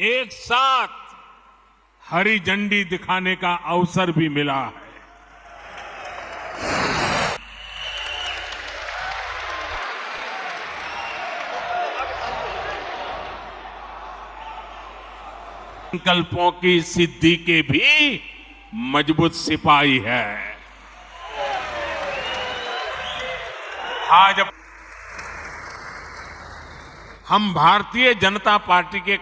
एक साथ हरी झंडी दिखाने का अवसर भी मिला है। संकल्पों की सिद्धि के भी मजबूत सिपाही है। आज हम भारतीय जनता पार्टी के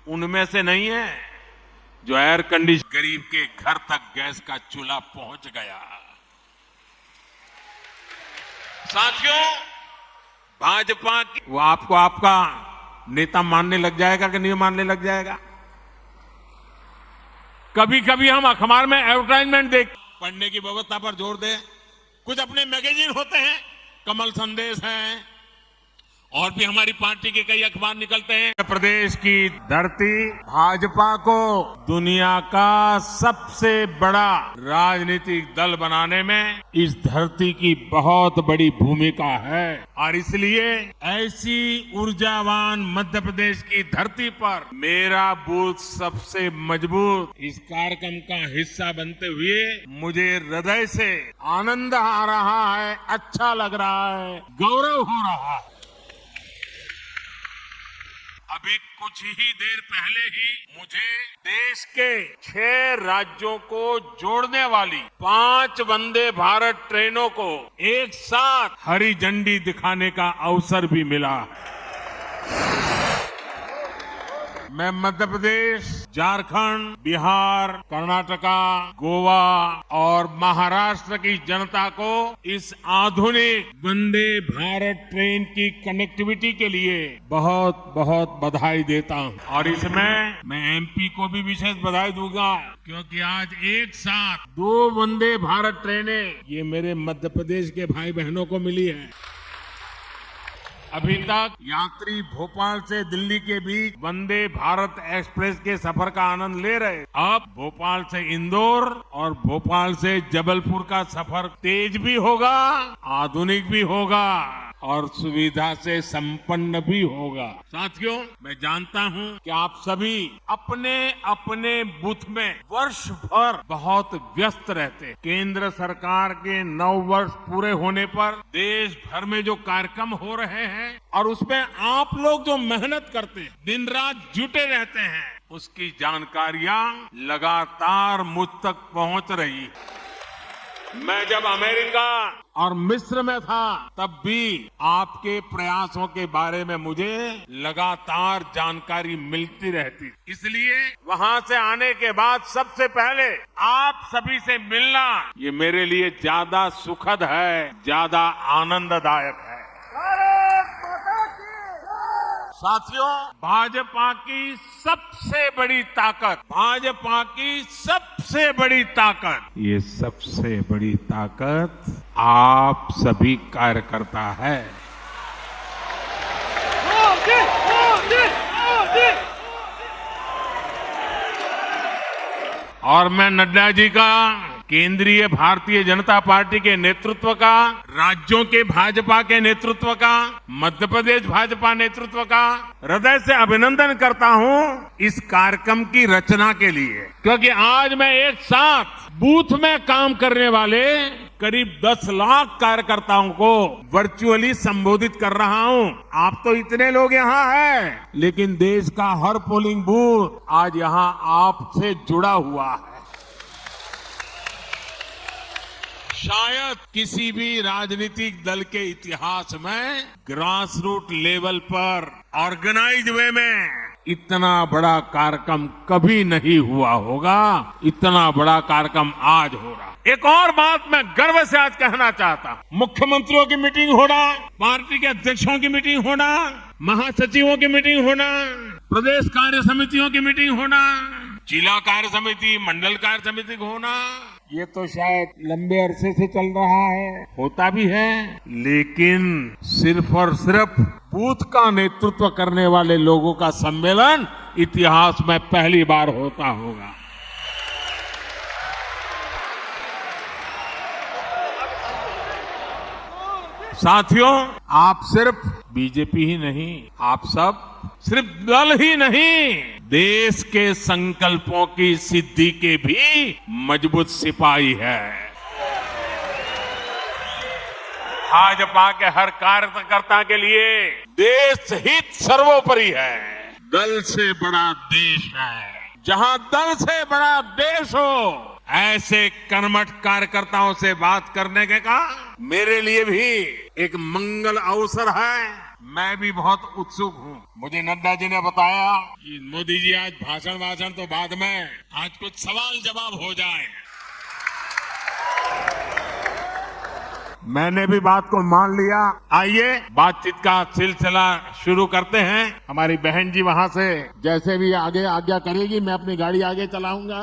उनमें से नहीं है जो एयर कंडीशन गरीब के घर तक गैस का चूल्हा पहुंच गया। साथियों, भाजपा की वो आपको आपका नेता मानने लग जाएगा कि नहीं मानने लग जाएगा। कभी कभी हम अखबार में एडवर्टाइजमेंट देख पढ़ने की व्यवस्था पर जोर दें। कुछ अपने मैगजीन होते हैं, कमल संदेश है, और भी हमारी पार्टी के कई अखबार निकलते हैं। प्रदेश की धरती भाजपा को दुनिया का सबसे बड़ा राजनीतिक दल बनाने में इस धरती की बहुत बड़ी भूमिका है, और इसलिए ऐसी ऊर्जावान मध्य प्रदेश की धरती पर मेरा बूथ सबसे मजबूत इस कार्यक्रम का हिस्सा बनते हुए मुझे हृदय से आनंद आ रहा है, अच्छा लग रहा है, गौरव हो रहा है। अभी कुछ ही देर पहले ही मुझे देश के 6 राज्यों को जोड़ने वाली 5 वंदे भारत ट्रेनों को एक साथ हरी झंडी दिखाने का अवसर भी मिला है। मैं मध्य प्रदेश, झारखंड, बिहार, कर्नाटका, गोवा और महाराष्ट्र की जनता को इस आधुनिक वंदे भारत ट्रेन की कनेक्टिविटी के लिए बहुत बहुत बधाई देता हूं, और इसमें मैं एमपी को भी विशेष बधाई दूंगा, क्योंकि आज एक साथ 2 वंदे भारत ट्रेनें ये मेरे मध्य प्रदेश के भाई बहनों को मिली है। अभी तक यात्री भोपाल से दिल्ली के बीच वंदे भारत एक्सप्रेस के सफर का आनंद ले रहे, अब भोपाल से इंदौर और भोपाल से जबलपुर का सफर तेज भी होगा, आधुनिक भी होगा और सुविधा से संपन्न भी होगा। साथियों, मैं जानता हूं कि आप सभी अपने अपने बूथ में वर्ष भर बहुत व्यस्त रहते। केंद्र सरकार के 9 वर्ष पूरे होने पर देश भर में जो कार्यक्रम हो रहे हैं और उसमें आप लोग जो मेहनत करते हैं, दिन रात जुटे रहते हैं, उसकी जानकारियां लगातार मुझ तक पहुंच रही है। मैं जब अमेरिका और मिस्र में था तब भी आपके प्रयासों के बारे में मुझे लगातार जानकारी मिलती रहती, इसलिए वहां से आने के बाद सबसे पहले आप सभी से मिलना ये मेरे लिए ज्यादा सुखद है, ज्यादा आनंददायक है। साथियों, भाजपा की सबसे बड़ी ताकत, भाजपा की सबसे बड़ी ताकत, ये सबसे बड़ी ताकत आप सभी कार्यकर्ता है। और मैं नड्डा जी का, केंद्रीय भारतीय जनता पार्टी के नेतृत्व का, राज्यों के भाजपा के नेतृत्व का, मध्य प्रदेश भाजपा नेतृत्व का हृदय से अभिनंदन करता हूं इस कार्यक्रम की रचना के लिए, क्योंकि आज मैं एक साथ बूथ में काम करने वाले करीब 10 लाख कार्यकर्ताओं को वर्चुअली संबोधित कर रहा हूं। आप तो इतने लोग यहाँ हैं, लेकिन देश का हर पोलिंग बूथ आज यहाँ आपसे जुड़ा हुआ है। शायद किसी भी राजनीतिक दल के इतिहास में ग्रास रूट लेवल पर ऑर्गेनाइज वे में इतना बड़ा कार्यक्रम कभी नहीं हुआ होगा, इतना बड़ा कार्यक्रम आज हो रहा। एक और बात मैं गर्व से आज कहना चाहता हूं, मुख्यमंत्रियों की मीटिंग होना, पार्टी के अध्यक्षों की मीटिंग होना, महासचिवों की मीटिंग होना, प्रदेश कार्य समितियों की मीटिंग होना, जिला कार्य समिति, मंडल कार्य समिति होना, ये तो शायद लंबे अरसे से चल रहा है, होता भी है, लेकिन सिर्फ और सिर्फ बूथ का नेतृत्व करने वाले लोगों का सम्मेलन इतिहास में पहली बार होता होगा। साथियों, आप सिर्फ बीजेपी ही नहीं, आप सब सिर्फ दल ही नहीं, देश के संकल्पों की सिद्धि के भी मजबूत सिपाही है। भाजपा के हर कार्यकर्ता के लिए देश हित सर्वोपरि है। दल से बड़ा देश है। जहां दल से बड़ा देश हो, ऐसे कर्मठ कार्यकर्ताओं से बात करने का मेरे लिए भी एक मंगल अवसर है। मैं भी बहुत उत्सुक हूँ। मुझे नड्डा जी ने बताया कि मोदी जी आज भाषण तो बाद में, आज कुछ सवाल जवाब हो जाए। मैंने भी बात को मान लिया। आइए बातचीत का सिलसिला शुरू करते हैं। हमारी बहन जी वहां से जैसे भी आगे आज्ञा करेगी, मैं अपनी गाड़ी आगे चलाऊंगा।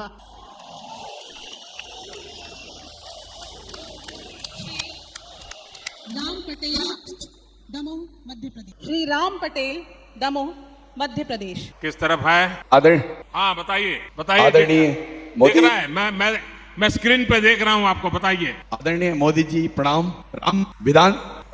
राम पटेल, दमोह, मध्य प्रदेश। श्री राम पटेल, दमोह, मध्य प्रदेश। किस तरफ है? हाँ बताइए आदरणीय मोदी। देख रहा है, मैं स्क्रीन पे देख रहा हूँ, आपको बताइए। आदरणीय मोदी जी प्रणाम।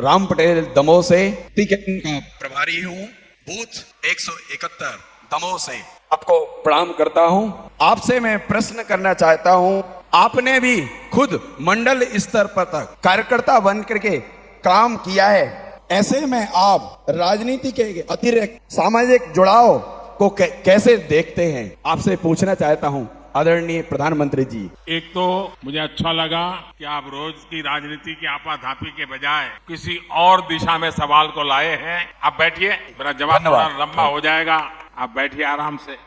राम पटेल दमोह से टीकेटिंग का प्रभारी हूँ, बूथ 171 दमोह से आपको प्रणाम करता हूँ। आपसे मैं प्रश्न करना चाहता हूँ, आपने भी खुद मंडल स्तर पर तक कार्यकर्ता बन करके काम किया है, ऐसे में आप राजनीति के अतिरिक्त सामाजिक जुड़ाव को कैसे देखते हैं? आपसे पूछना चाहता हूं आदरणीय प्रधानमंत्री जी। एक तो मुझे अच्छा लगा कि आप रोज की राजनीति की आपाधापी के बजाय किसी और दिशा में सवाल को लाए हैं। आप बैठिए, मेरा जवाब थोड़ा लंबा हो जाएगा, आप बैठिए आराम से।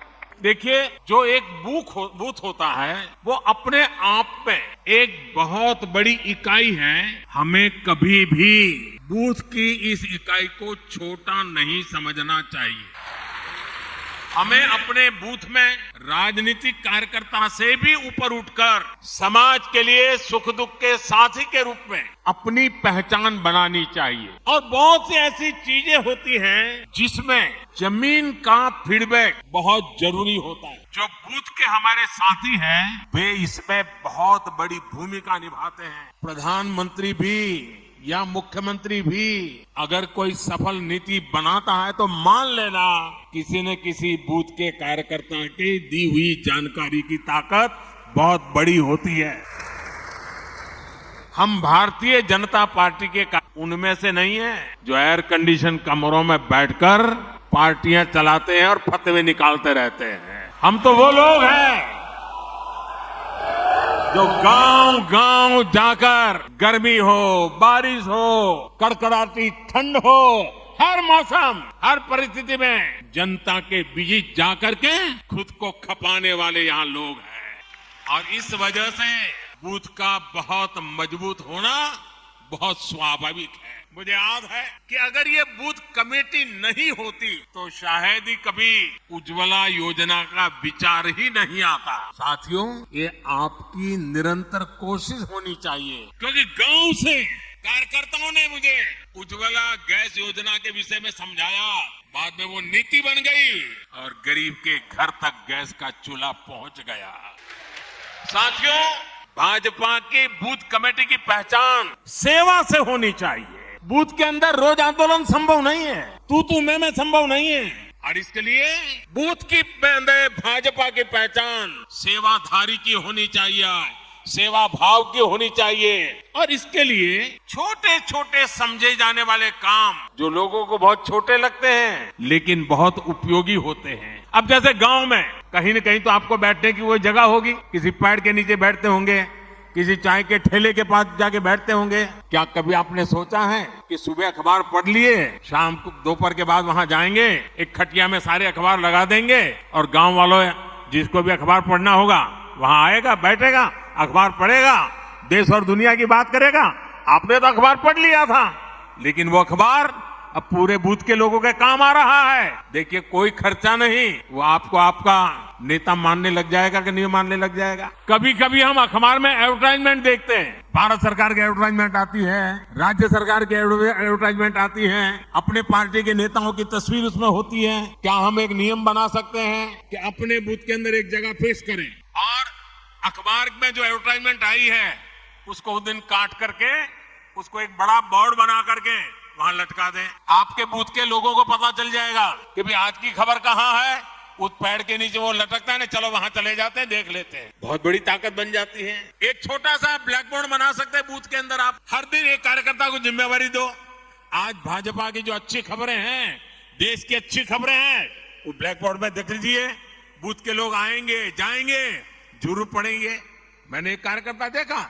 देखिए, जो एक बूथ होता है वो अपने आप में एक बहुत बड़ी इकाई है। हमें कभी भी बूथ की इस इकाई को छोटा नहीं समझना चाहिए। हमें अपने बूथ में राजनीतिक कार्यकर्ता से भी ऊपर उठकर समाज के लिए सुख दुख के साथी के रूप में अपनी पहचान बनानी चाहिए। और बहुत सी ऐसी चीजें होती हैं जिसमें जमीन का फीडबैक बहुत जरूरी होता है। जो बूथ के हमारे साथी हैं वे इसमें बहुत बड़ी भूमिका निभाते हैं। प्रधानमंत्री भी या मुख्यमंत्री भी अगर कोई सफल नीति बनाता है तो मान लेना किसी न किसी बूथ के कार्यकर्ता की दी हुई जानकारी की ताकत बहुत बड़ी होती है। हम भारतीय जनता पार्टी के उनमें से नहीं है जो एयर कंडीशन कमरों में बैठकर पार्टियां चलाते हैं और फतवे निकालते रहते हैं। हम तो वो लोग हैं जो गांव जाकर गर्मी हो, बारिश हो, कड़कड़ाती ठंड हो, हर मौसम, हर परिस्थिति में जनता के बीच जाकर के खुद को खपाने वाले यहाँ लोग हैं। और इस वजह से बूथ का बहुत मजबूत होना बहुत स्वाभाविक है। मुझे याद है कि अगर ये बूथ कमेटी नहीं होती तो शायद ही कभी उज्ज्वला योजना का विचार ही नहीं आता। साथियों, ये आपकी निरंतर कोशिश होनी चाहिए, क्योंकि गांव से कार्यकर्ताओं ने मुझे उज्ज्वला गैस योजना के विषय में समझाया। बाद में वो नीति बन गई और गरीब के घर तक गैस का चूल्हा पहुंच गया। साथियों, भाजपा की बूथ कमेटी की पहचान सेवा से होनी चाहिए। बूथ के अंदर रोज आंदोलन संभव नहीं है, तू मैं संभव नहीं है। और इसके लिए बूथ की भाजपा की पहचान सेवाधारी की होनी चाहिए, सेवा भाव की होनी चाहिए। और इसके लिए छोटे छोटे समझे जाने वाले काम जो लोगों को बहुत छोटे लगते हैं लेकिन बहुत उपयोगी होते हैं। अब जैसे गांव में कहीं न कहीं तो आपको बैठने की वो जगह होगी, किसी पेड़ के नीचे बैठते होंगे, किसी चाय के ठेले के पास जाके बैठते होंगे। क्या कभी आपने सोचा है कि सुबह अखबार पढ़ लिए, शाम को दोपहर के बाद वहां जाएंगे, एक खटिया में सारे अखबार लगा देंगे और गांव वालों जिसको भी अखबार पढ़ना होगा वहां आएगा, बैठेगा, अखबार पढ़ेगा, देश और दुनिया की बात करेगा। आपने तो अखबार पढ़ लिया था, लेकिन वो अखबार अब पूरे बूथ के लोगों के काम आ रहा है। देखिए, कोई खर्चा नहीं, वो आपको आपका नेता मानने लग जाएगा कि नहीं मानने लग जाएगा। कभी कभी हम अखबार में एडवर्टाइजमेंट देखते हैं, भारत सरकार की एडवर्टाइजमेंट आती है, राज्य सरकार की एडवर्टाइजमेंट आती है, अपने पार्टी के नेताओं की तस्वीर उसमें होती है। क्या हम एक नियम बना सकते हैं कि अपने बूथ के अंदर एक जगह पेश करें और अखबार में जो एडवर्टाइजमेंट आई है उसको उस दिन काट करके उसको एक बड़ा बोर्ड बना करके वहां लटका दें। आपके बूथ के लोगों को पता चल जाएगा कि भाई आज की खबर कहाँ है। उस पेड़ के नीचे वो लटकता है ना, चलो वहां चले जाते हैं, देख लेते हैं। बहुत बड़ी ताकत बन जाती है। एक छोटा सा ब्लैक बोर्ड बना सकते हैं बूथ के अंदर। आप हर दिन एक कार्यकर्ता को जिम्मेवारी दो। आज भाजपा की जो अच्छी खबरें हैं, देश की अच्छी खबरें हैं, वो ब्लैक बोर्ड में देख लीजिए। बूथ के लोग आएंगे जाएंगे, जरूर पड़ेंगे। मैंने एक कार्यकर्ता देखा,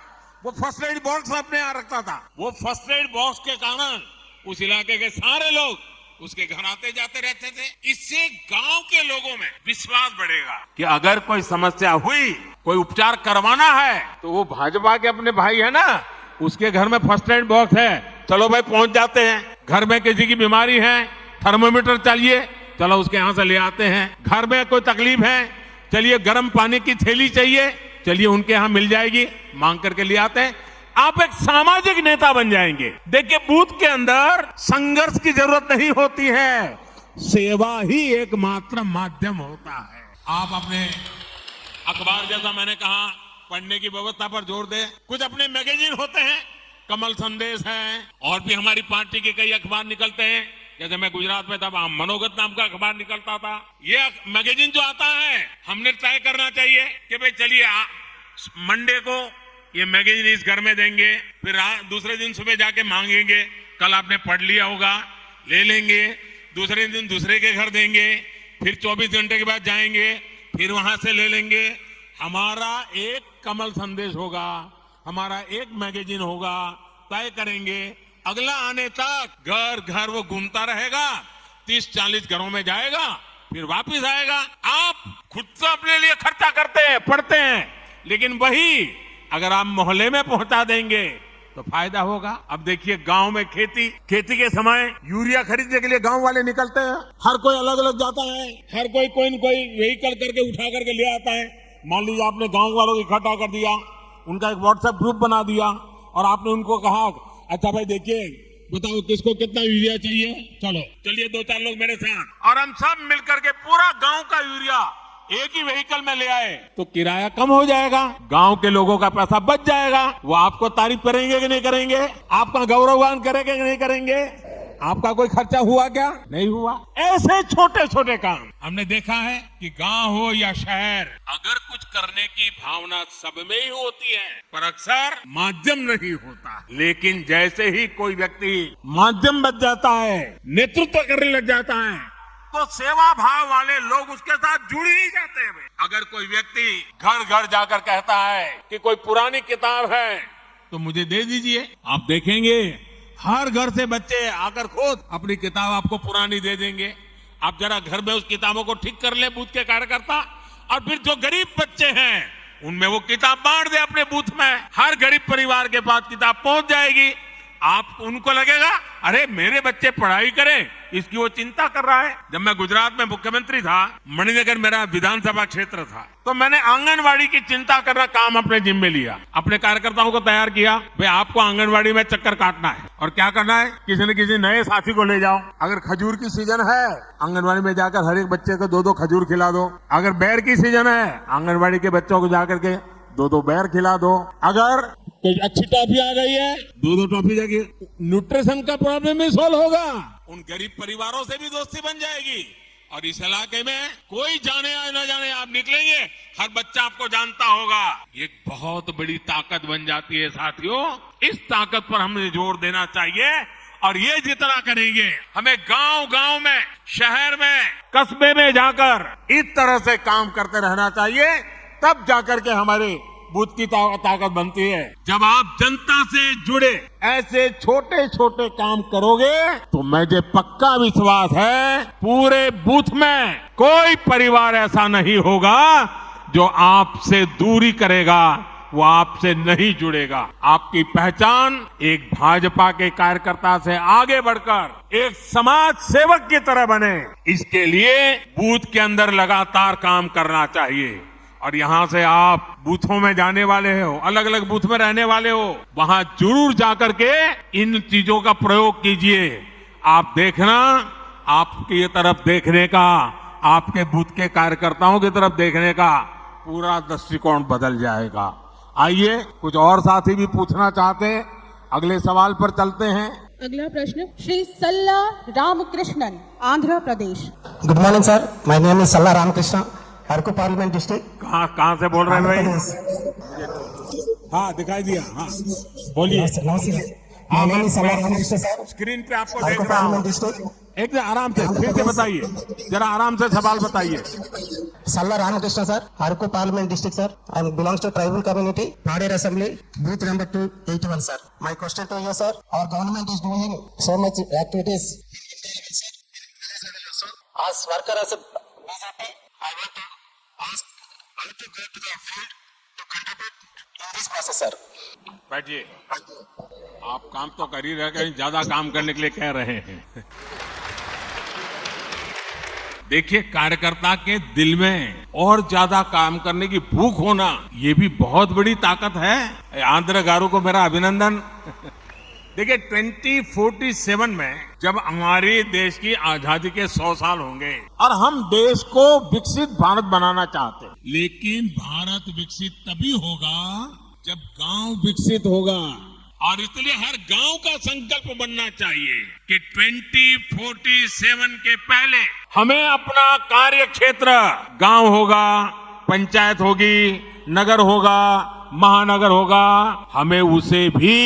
वो फर्स्ट एड बॉक्स अपने यहाँ रखता था। वो फर्स्ट एड बॉक्स के कारण उस इलाके के सारे लोग उसके घर आते जाते रहते थे। इससे गांव के लोगों में विश्वास बढ़ेगा कि अगर कोई समस्या हुई, कोई उपचार करवाना है, तो वो भाजपा के अपने भाई है ना, उसके घर में फर्स्ट एड बॉक्स है, चलो भाई पहुंच जाते हैं। घर में किसी की बीमारी है, थर्मोमीटर चाहिए, चलो उसके यहां से ले आते हैं। घर में कोई तकलीफ है, चलिए गर्म पानी की थैली चाहिए, चलिए उनके यहां मिल जाएगी, मांग करके ले आते हैं। आप एक सामाजिक नेता बन जाएंगे। देखिए, बूथ के अंदर संघर्ष की जरूरत नहीं होती है, सेवा ही एकमात्र माध्यम होता है। आप अपने अखबार, जैसा मैंने कहा, पढ़ने की व्यवस्था पर जोर दें। कुछ अपने मैगजीन होते हैं, कमल संदेश है, और भी हमारी पार्टी के कई अखबार निकलते हैं। जैसे मैं गुजरात में था, मनोगत नाम का अखबार निकलता था। ये मैगजीन जो आता है, हमने तय करना चाहिए कि भाई चलिए मंडे को ये मैगजीन इस घर में देंगे, फिर दूसरे दिन सुबह जाके मांगेंगे। कल आपने पढ़ लिया होगा, ले लेंगे, दूसरे दिन दूसरे के घर देंगे, फिर 24 घंटे के बाद जाएंगे, फिर वहां से ले लेंगे। हमारा एक कमल संदेश होगा, हमारा एक मैगजीन होगा, तय करेंगे। अगला आने तक घर घर वो घूमता रहेगा, 30-40 घरों में जाएगा, फिर वापिस आएगा। आप खुद से अपने लिए खर्चा करते हैं, पढ़ते हैं, लेकिन वही अगर आप मोहल्ले में पहुंचा देंगे तो फायदा होगा। अब देखिए, गांव में खेती के समय यूरिया खरीदने के लिए गांव वाले निकलते हैं। हर कोई अलग अलग जाता है, हर कोई न कोई व्हीकल करके उठा करके ले आता है। मान लीजिए आपने गांव वालों को इकट्ठा कर दिया, उनका एक व्हाट्सएप ग्रुप बना दिया, और आपने उनको कहा, अच्छा भाई देखिए, बताओ किसको कितना यूरिया चाहिए, चलो चलिए 2-4 लोग मेरे साथ, और हम सब मिलकर के पूरा गांव का यूरिया एक ही व्हीकल में ले आए, तो किराया कम हो जाएगा, गांव के लोगों का पैसा बच जाएगा। वो आपको तारीफ करेंगे कि नहीं करेंगे? आपका गौरवगान करेंगे कि नहीं करेंगे? आपका कोई खर्चा हुआ क्या? नहीं हुआ। ऐसे छोटे छोटे काम हमने देखा है कि गांव हो या शहर, अगर कुछ करने की भावना सब में ही होती है, पर अक्सर माध्यम नहीं होता। लेकिन जैसे ही कोई व्यक्ति माध्यम बन जाता है, नेतृत्व करने लग जाता है, तो सेवा भाव वाले लोग उसके साथ जुड़ ही जाते हैं। अगर कोई व्यक्ति घर घर जाकर कहता है कि कोई पुरानी किताब है तो मुझे दे दीजिए, आप देखेंगे हर घर से बच्चे आकर खुद अपनी किताब आपको पुरानी दे देंगे। आप जरा घर में उस किताबों को ठीक कर ले, बूथ के कार्यकर्ता, और फिर जो गरीब बच्चे हैं उनमें वो किताब बांट दे अपने बूथ में। हर गरीब परिवार के पास किताब पहुंच जाएगी। आप उनको लगेगा, अरे मेरे बच्चे पढ़ाई करें, इसकी वो चिंता कर रहा है। जब मैं गुजरात में मुख्यमंत्री था, मणिनगर मेरा विधानसभा क्षेत्र था, तो मैंने आंगनवाड़ी की चिंता करना काम अपने जिम्मे लिया। अपने कार्यकर्ताओं को तैयार किया, भाई आपको आंगनवाड़ी में चक्कर काटना है, और क्या करना है, किसी न किसी नए साथी को ले जाओ। अगर खजूर की सीजन है, आंगनवाड़ी में जाकर हर एक बच्चे को 2-2 खजूर खिला दो। अगर बैर की सीजन है, आंगनवाड़ी के बच्चों को जाकर के 2-2 बैर खिला दो। अगर कोई अच्छी टॉफी आ गई है, 2-2 टॉफी जाके न्यूट्रिशन का प्रॉब्लम भी सॉल्व होगा। उन गरीब परिवारों से भी दोस्ती बन जाएगी, और इस इलाके में कोई जाने या न जाने आप निकलेंगे, हर बच्चा आपको जानता होगा। ये बहुत बड़ी ताकत बन जाती है साथियों। इस ताकत पर हमें जोर देना चाहिए, और ये जितना करेंगे, हमें गांव गांव में, शहर में, कस्बे में जाकर इस तरह से काम करते रहना चाहिए। तब जाकर के हमारे बूथ की ताकत बनती है। जब आप जनता से जुड़े ऐसे छोटे छोटे काम करोगे, तो मुझे पक्का विश्वास है पूरे बूथ में कोई परिवार ऐसा नहीं होगा जो आपसे दूरी करेगा, वो आपसे नहीं जुड़ेगा। आपकी पहचान एक भाजपा के कार्यकर्ता से आगे बढ़कर एक समाज सेवक की तरह बने, इसके लिए बूथ के अंदर लगातार काम करना चाहिए। और यहां से आप बूथों में जाने वाले हो, अलग अलग बूथ में रहने वाले हो, वहां जरूर जाकर के इन चीजों का प्रयोग कीजिए। आप देखना, आपकी तरफ देखने का, आपके बूथ के कार्यकर्ताओं की तरफ देखने का पूरा दृष्टिकोण बदल जाएगा। आइए, कुछ और साथी भी पूछना चाहते हैं, अगले सवाल पर चलते हैं। अगला प्रश्न Shri Salla Ramakrishnan, Andhra Pradesh. Good morning sir, my name is Salla Ramakrishna, Araku parliament district. कहाँ से बोल रहे हैं भाई? हाँ, दिखाई दिया। हाँ, बोलिए। नमस्ते, my name is Salla Ramakrishna sir, screen पे आपको अरकू देख रहा हूँ। Parliament district. एक आराम से फिर से बताइए, जरा आराम से सवाल बताइए। Salla Ramakrishna sir, Araku parliament district sir, I belongs to tribal community, Paderu assembly, booth number 281 sir. My question to you sir, our government is doing so much activities as worker as a BJP. I want to ask how to go to the field to contribute in this process sir. बैठिए। आप काम तो कर ही रहे, कहीं ज्यादा काम करने के लिए कह रहे हैं। देखिए, कार्यकर्ता के दिल में और ज्यादा काम करने की भूख होना, ये भी बहुत बड़ी ताकत है। आंध्र गारू को मेरा अभिनंदन। देखिए, 2047 में जब हमारे देश की आजादी के 100 साल होंगे और हम देश को विकसित भारत बनाना चाहते हैं, लेकिन भारत विकसित तभी होगा जब गांव विकसित होगा। और इसलिए हर गांव का संकल्प बनना चाहिए कि 2047 के पहले हमें अपना कार्य क्षेत्र, गांव होगा, पंचायत होगी, नगर होगा, महानगर होगा, हमें उसे भी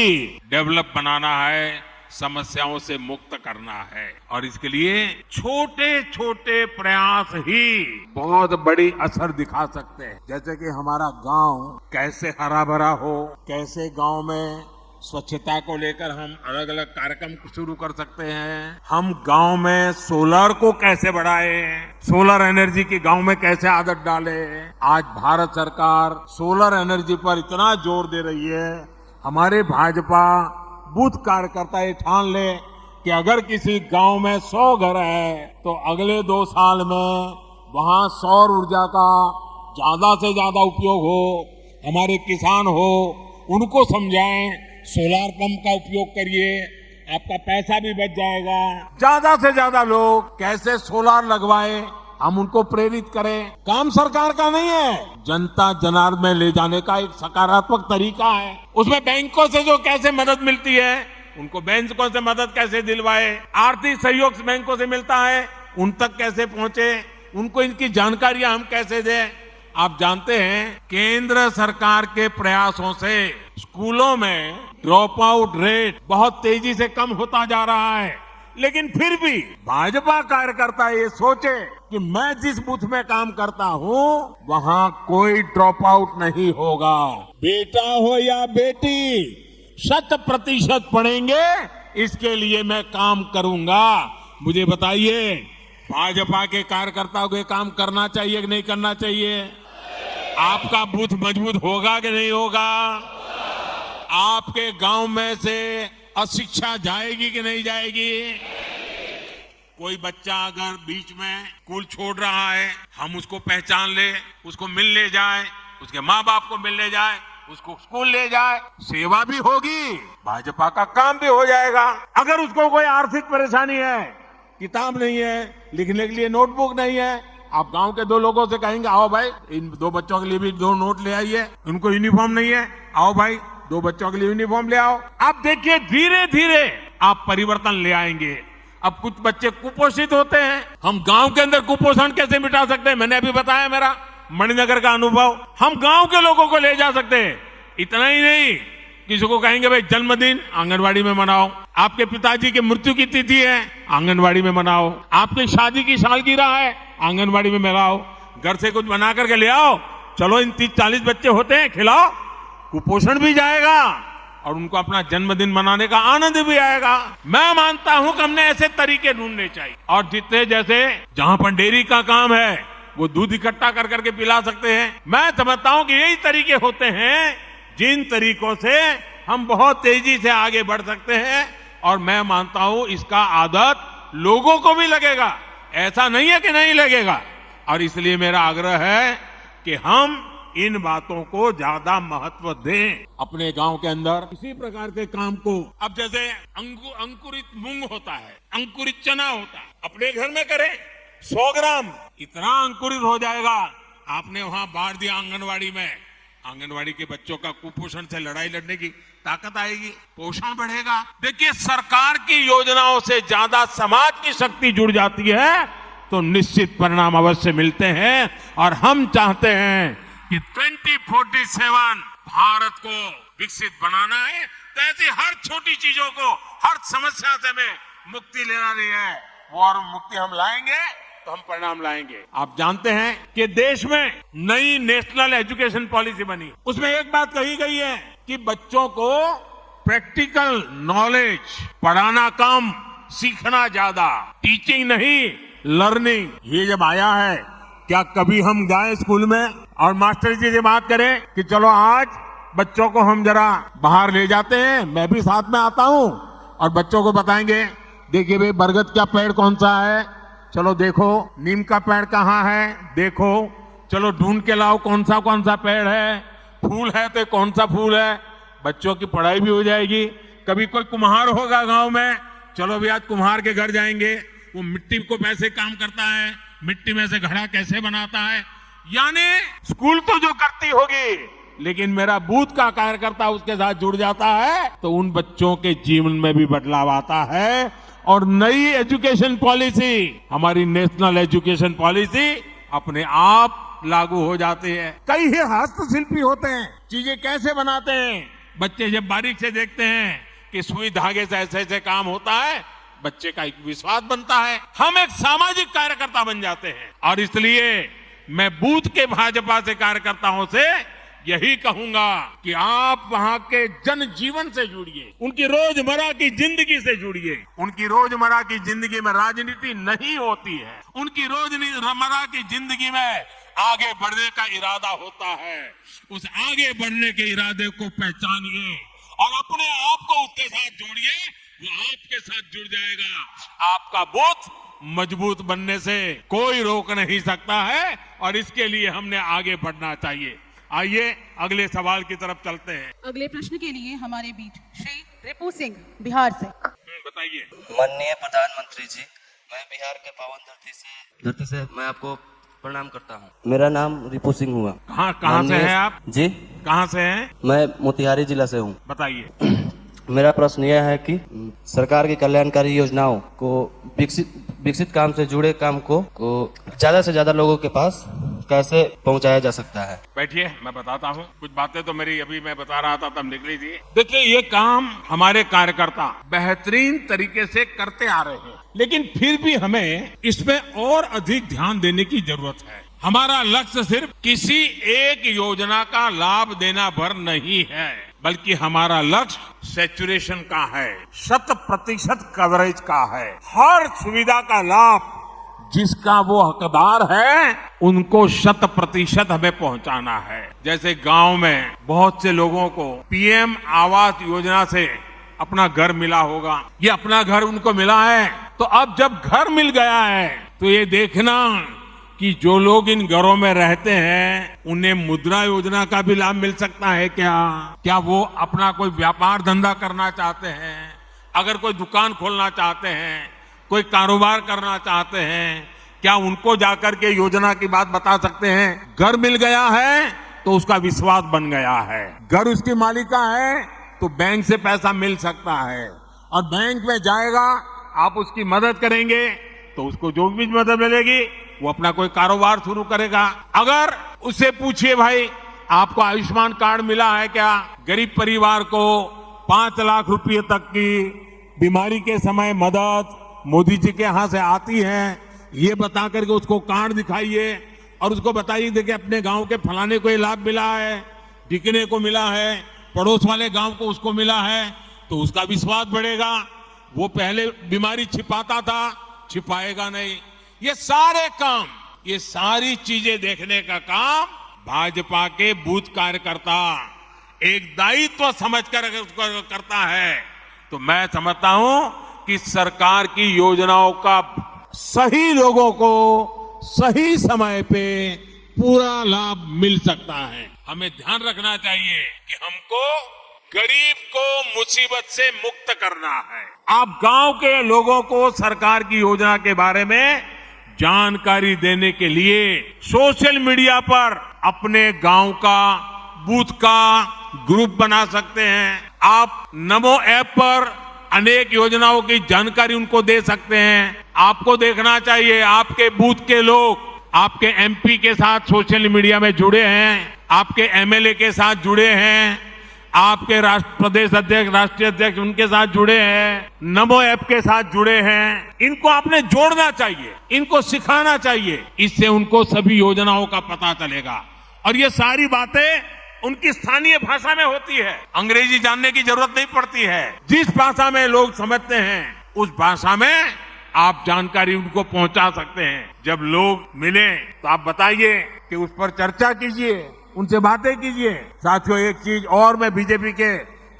डेवलप बनाना है, समस्याओं से मुक्त करना है। और इसके लिए छोटे छोटे प्रयास ही बहुत बड़ी असर दिखा सकते हैं। जैसे कि हमारा गांव कैसे हरा भरा हो, कैसे गांव में स्वच्छता को लेकर हम अलग अलग कार्यक्रम शुरू कर सकते हैं, हम गांव में सोलर को कैसे बढ़ाएं, सोलर एनर्जी की गांव में कैसे आदत डालें। आज भारत सरकार सोलर एनर्जी पर इतना जोर दे रही है। हमारे भाजपा बूथ कार्यकर्ता ये ठान ले कि अगर किसी गांव में 100 घर है तो अगले 2 साल में वहां सौर ऊर्जा का ज्यादा से ज्यादा उपयोग हो। हमारे किसान हो, उनको समझाएं, सोलार पंप का उपयोग करिए, आपका पैसा भी बच जाएगा। ज्यादा से ज्यादा लोग कैसे सोलार लगवाए, हम उनको प्रेरित करें। काम सरकार का नहीं है, जनता जनार्दन में ले जाने का एक सकारात्मक तरीका है। उसमें बैंकों से जो कैसे मदद मिलती है, उनको बैंकों से मदद कैसे दिलवाए, आर्थिक सहयोग बैंकों से मिलता है, उन तक कैसे पहुंचे, उनको इनकी जानकारियां हम कैसे दें। आप जानते हैं, केंद्र सरकार के प्रयासों से स्कूलों में ड्रॉप आउट रेट बहुत तेजी से कम होता जा रहा है। लेकिन फिर भी भाजपा कार्यकर्ता ये सोचे कि मैं जिस बूथ में काम करता हूं वहां कोई ड्रॉप आउट नहीं होगा, बेटा हो या बेटी 100% पढ़ेंगे, इसके लिए मैं काम करूंगा। मुझे बताइए, भाजपा के कार्यकर्ताओं को काम करना चाहिए कि नहीं करना चाहिए? आपका बूथ मजबूत होगा कि नहीं होगा? आपके गांव में से अशिक्षा जाएगी कि नहीं जाएगी? कोई बच्चा अगर बीच में स्कूल छोड़ रहा है, हम उसको पहचान ले, उसको मिलने जाए, उसके माँ बाप को मिलने जाए, उसको स्कूल ले जाए, सेवा भी होगी, भाजपा का काम भी हो जाएगा। अगर उसको कोई आर्थिक परेशानी है, किताब नहीं है, लिखने के लिए नोटबुक नहीं है, आप गांव के 2 लोगों से कहेंगे, आओ भाई इन 2 बच्चों के लिए भी 2 नोट ले आइए, उनको यूनिफॉर्म नहीं है, आओ भाई 2 बच्चों के लिए यूनिफॉर्म ले आओ। आप देखिए, धीरे धीरे आप परिवर्तन ले आएंगे। अब कुछ बच्चे कुपोषित होते हैं, हम गांव के अंदर कुपोषण कैसे मिटा सकते हैं? मैंने अभी बताया मेरा मणिनगर का अनुभव। हम गांव के लोगों को ले जा सकते हैं। इतना ही नहीं, किसी को कहेंगे भाई जन्मदिन आंगनवाड़ी में मनाओ, आपके पिताजी की मृत्यु की तिथि है आंगनवाड़ी में मनाओ, आपकी शादी की सालगिरह है आंगनवाड़ी में मनाओ, घर से कुछ बना करके ले आओ, चलो इन 30-40 बच्चे होते हैं, खिलाओ, कुपोषण भी जाएगा और उनको अपना जन्मदिन मनाने का आनंद भी आएगा। मैं मानता हूं कि हमने ऐसे तरीके ढूंढने चाहिए। और जितने जैसे जहां पर डेयरी का काम है, वो दूध इकट्ठा कर करके पिला सकते हैं। मैं समझता हूं कि यही तरीके होते हैं जिन तरीकों से हम बहुत तेजी से आगे बढ़ सकते हैं। और मैं मानता हूं इसका आदत लोगों को भी लगेगा, ऐसा नहीं है कि नहीं लगेगा। और इसलिए मेरा आग्रह है कि हम इन बातों को ज्यादा महत्व दें अपने गांव के अंदर। इसी प्रकार के काम को, अब जैसे अंकुरित मूंग होता है, अंकुरित चना होता है, अपने घर में करें 100 ग्राम, इतना अंकुरित हो जाएगा। आपने वहां बांट दिया आंगनवाड़ी में, आंगनवाड़ी के बच्चों का कुपोषण से लड़ाई लड़ने की ताकत आएगी, पोषण बढ़ेगा। देखिए, सरकार की योजनाओं से ज्यादा समाज की शक्ति जुड़ जाती है तो निश्चित परिणाम अवश्य मिलते हैं। और हम चाहते हैं कि 2047 भारत को विकसित बनाना है, तो ऐसी हर छोटी चीजों को, हर समस्या से हमें मुक्ति लेना नहीं है। वो और मुक्ति हम लाएंगे तो हम परिणाम लाएंगे। आप जानते हैं कि देश में नई नेशनल एजुकेशन पॉलिसी बनी, उसमें एक बात कही गई है कि बच्चों को प्रैक्टिकल नॉलेज पढ़ाना कम, सीखना ज्यादा, टीचिंग नहीं लर्निंग। ये जब आया है, क्या कभी हम गए स्कूल में और मास्टर जी से बात करें कि चलो आज बच्चों को हम जरा बाहर ले जाते हैं, मैं भी साथ में आता हूं और बच्चों को बताएंगे, देखिए भाई बरगद का पेड़ कौन सा है, चलो देखो नीम का पेड़ कहाँ है, देखो चलो ढूंढ के लाओ कौन सा पेड़ है, फूल है तो कौन सा फूल है। बच्चों की पढ़ाई भी हो जाएगी। कभी कोई कुम्हार होगा गांव में, चलो भी आज कुम्हार के घर जाएंगे, वो मिट्टी को कैसे काम करता है, मिट्टी में से घड़ा कैसे बनाता है। यानी स्कूल तो जो करती होगी, लेकिन मेरा बूथ का कार्यकर्ता उसके साथ जुड़ जाता है तो उन बच्चों के जीवन में भी बदलाव आता है। और नई एजुकेशन पॉलिसी, हमारी नेशनल एजुकेशन पॉलिसी अपने आप लागू हो जाती है। कई ही हस्तशिल्पी होते हैं, चीजें कैसे बनाते हैं, बच्चे जब बारीक से देखते हैं कि सुई धागे से ऐसे ऐसे काम होता है, बच्चे का एक विश्वास बनता है, हम एक सामाजिक कार्यकर्ता बन जाते हैं। और इसलिए मैं बूथ के भाजपा से कार्यकर्ताओं से यही कहूंगा कि आप वहां के जनजीवन से जुड़िए, उनकी रोजमर्रा की जिंदगी से जुड़िए। उनकी रोजमर्रा की जिंदगी में राजनीति नहीं होती है, उनकी रोजमर्रा की जिंदगी में आगे बढ़ने का इरादा होता है। उस आगे बढ़ने के इरादे को पहचानिए और अपने आप को उसके साथ जोड़िए, वो आपके साथ जुड़ जाएगा। आपका बूथ मजबूत बनने से कोई रोक नहीं सकता है और इसके लिए हमने आगे बढ़ना चाहिए। आइए अगले सवाल की तरफ चलते हैं। अगले प्रश्न के लिए हमारे बीच श्री रिपू सिंह बिहार से। बताइए। माननीय प्रधानमंत्री जी, मैं बिहार के पावन धरती से मैं आपको प्रणाम करता हूँ। मेरा नाम रिपू सिंह हुआ। कहाँ से हैं आप जी? कहाँ से हैं? मैं मोतिहारी जिला से हूँ। बताइए। मेरा प्रश्न यह है कि सरकार की कल्याणकारी योजनाओं को विकसित काम से जुड़े काम को ज्यादा से ज्यादा लोगों के पास कैसे पहुंचाया जा सकता है। बैठिए, मैं बताता हूँ। कुछ बातें तो मेरी अभी मैं बता रहा था तब निकली थी। देखिए, ये काम हमारे कार्यकर्ता बेहतरीन तरीके से करते आ रहे हैं, लेकिन फिर भी हमें इसमें और अधिक ध्यान देने की जरूरत है। हमारा लक्ष्य सिर्फ किसी एक योजना का लाभ देना भर नहीं है, बल्कि हमारा लक्ष्य सैचुरेशन का है, 100% कवरेज का है। हर सुविधा का लाभ जिसका वो हकदार है उनको 100% हमें पहुंचाना है। जैसे गांव में बहुत से लोगों को पीएम आवास योजना से अपना घर मिला होगा, ये अपना घर उनको मिला है, तो अब जब घर मिल गया है तो ये देखना कि जो लोग इन घरों में रहते हैं उन्हें मुद्रा योजना का भी लाभ मिल सकता है क्या वो अपना कोई व्यापार धंधा करना चाहते हैं, अगर कोई दुकान खोलना चाहते हैं, कोई कारोबार करना चाहते हैं, क्या उनको जाकर के योजना की बात बता सकते हैं? घर मिल गया है तो उसका विश्वास बन गया है, घर उसकी मालिका है तो बैंक से पैसा मिल सकता है और बैंक में जाएगा, आप उसकी मदद करेंगे तो उसको जो भी मदद मिलेगी वो अपना कोई कारोबार शुरू करेगा। अगर उससे पूछिए भाई आपको आयुष्मान कार्ड मिला है क्या, गरीब परिवार को 5 लाख रुपए तक की बीमारी के समय मदद मोदी जी के यहां से आती है, ये बता करके उसको कार्ड दिखाइए और उसको बताइए देखिए अपने गांव के फलाने को ये लाभ मिला है, टिकने को मिला है, पड़ोस वाले गांव को उसको मिला है, तो उसका विश्वास बढ़ेगा। वो पहले बीमारी छिपाता था, छिपाएगा नहीं। ये सारे काम, ये सारी चीजें देखने का काम भाजपा के बूथ कार्यकर्ता एक दायित्व समझकर करता है। तो मैं समझता हूं कि सरकार की योजनाओं का सही लोगों को सही समय पे पूरा लाभ मिल सकता है। हमें ध्यान रखना चाहिए कि हमको गरीब को मुसीबत से मुक्त करना है। आप गांव के लोगों को सरकार की योजना के बारे में जानकारी देने के लिए सोशल मीडिया पर अपने गांव का बूथ का ग्रुप बना सकते हैं। आप नमो ऐप पर अनेक योजनाओं की जानकारी उनको दे सकते हैं। आपको देखना चाहिए आपके बूथ के लोग आपके एमपी के साथ सोशल मीडिया में जुड़े हैं, आपके एमएलए के साथ जुड़े हैं, आपके प्रदेश अध्यक्ष, राष्ट्रीय अध्यक्ष उनके साथ जुड़े हैं, नमो ऐप के साथ जुड़े हैं। इनको आपने जोड़ना चाहिए, इनको सिखाना चाहिए, इससे उनको सभी योजनाओं का पता चलेगा। और ये सारी बातें उनकी स्थानीय भाषा में होती है, अंग्रेजी जानने की जरूरत नहीं पड़ती है। जिस भाषा में लोग समझते हैं उस भाषा में आप जानकारी उनको पहुंचा सकते हैं। जब लोग मिले तो आप बताइए कि उस पर चर्चा कीजिए, उनसे बातें कीजिए। साथियों, एक चीज और मैं बीजेपी के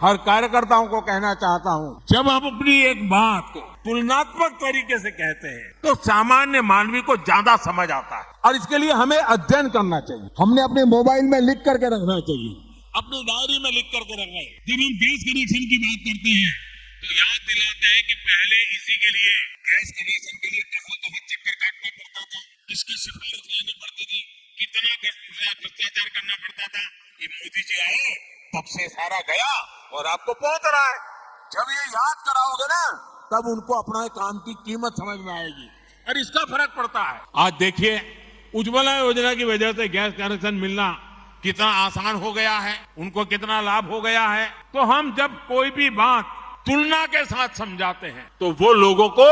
हर कार्यकर्ताओं को कहना चाहता हूं, जब हम अपनी एक बात को तुलनात्मक तरीके से कहते हैं तो सामान्य मानवी को ज्यादा समझ आता है, और इसके लिए हमें अध्ययन करना चाहिए। हमने अपने मोबाइल में लिख करके रखना चाहिए, अपनी डायरी में लिख करके रखना है। जब हम गैस कनेक्शन की बात करते हैं तो याद दिलाते हैं कि पहले इसी के लिए गैस कनेक्शन के लिए कहाँ चक्कर काटना पड़ता था, किसकी सिफारिश लानी पड़ती थी, कितना भ्रष्टाचार करना पड़ता था। ये मोदी जी आए तब से सारा गया और आपको पहुंच रहा है। जब ये याद कराओगे ना तब उनको अपना काम की कीमत समझ में आएगी और इसका फर्क पड़ता है। आज देखिए उज्ज्वला योजना की वजह से गैस कनेक्शन मिलना कितना आसान हो गया है, उनको कितना लाभ हो गया है। तो हम जब कोई भी बात तुलना के साथ समझाते हैं तो वो लोगों को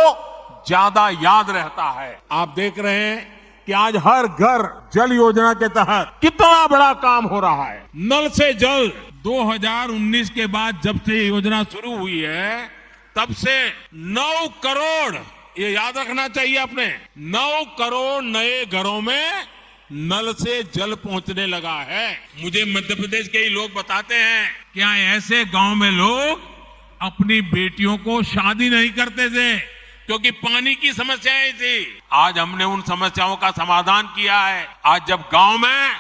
ज्यादा याद रहता है। आप देख रहे हैं कि आज हर घर जल योजना के तहत कितना बड़ा काम हो रहा है। नल से जल 2019 के बाद जब से ये योजना शुरू हुई है तब से 9 करोड़, ये याद रखना चाहिए आपने, 9 करोड़ नए घरों में नल से जल पहुंचने लगा है। मुझे मध्य प्रदेश के ही लोग बताते हैं कि यहाँ ऐसे गांव में लोग अपनी बेटियों को शादी नहीं करते थे क्योंकि पानी की समस्याएं थी। आज हमने उन समस्याओं का समाधान किया है। आज जब गांव में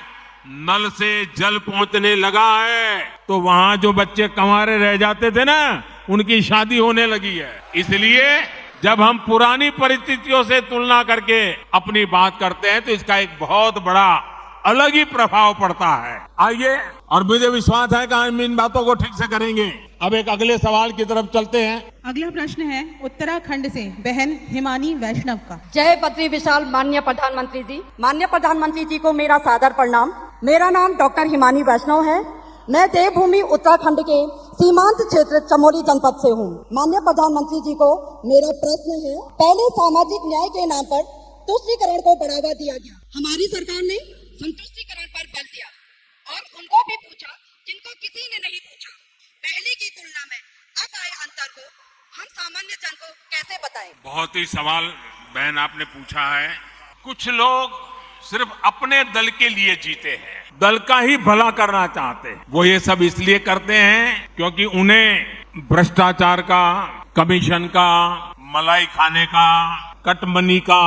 नल से जल पहुंचने लगा है तो वहां जो बच्चे कंवारे रह जाते थे ना, उनकी शादी होने लगी है। इसलिए जब हम पुरानी परिस्थितियों से तुलना करके अपनी बात करते हैं तो इसका एक बहुत बड़ा अलग ही प्रभाव पड़ता है। आइए, और मुझे विश्वास है कि हम इन बातों को ठीक से करेंगे। अब एक अगले सवाल की तरफ चलते हैं। अगला प्रश्न है उत्तराखंड से बहन हिमानी वैष्णव का। जय बद्री विशाल माननीय प्रधानमंत्री जी। माननीय प्रधानमंत्री जी को मेरा सादर प्रणाम। मेरा नाम डॉक्टर हिमानी वैष्णव है। मैं देवभूमि उत्तराखंड के सीमांत क्षेत्र चमोली जनपद से हूँ। माननीय प्रधानमंत्री जी को मेरा प्रश्न है, पहले सामाजिक न्याय के नाम पर तुष्टीकरण को बढ़ावा दिया गया। हमारी सरकार ने संतुष्टीकरण पर बल दिया और उनको भी पूछा जिनको किसी ने नहीं पूछा। पहले की तुलना में अब आए अंतर को हम सामान्य जन को कैसे बताएं? बहुत ही सवाल बहन आपने पूछा है। कुछ लोग सिर्फ अपने दल के लिए जीते हैं, दल का ही भला करना चाहते हैं। वो ये सब इसलिए करते हैं क्योंकि उन्हें भ्रष्टाचार का, कमीशन का, मलाई खाने का, कटमनी का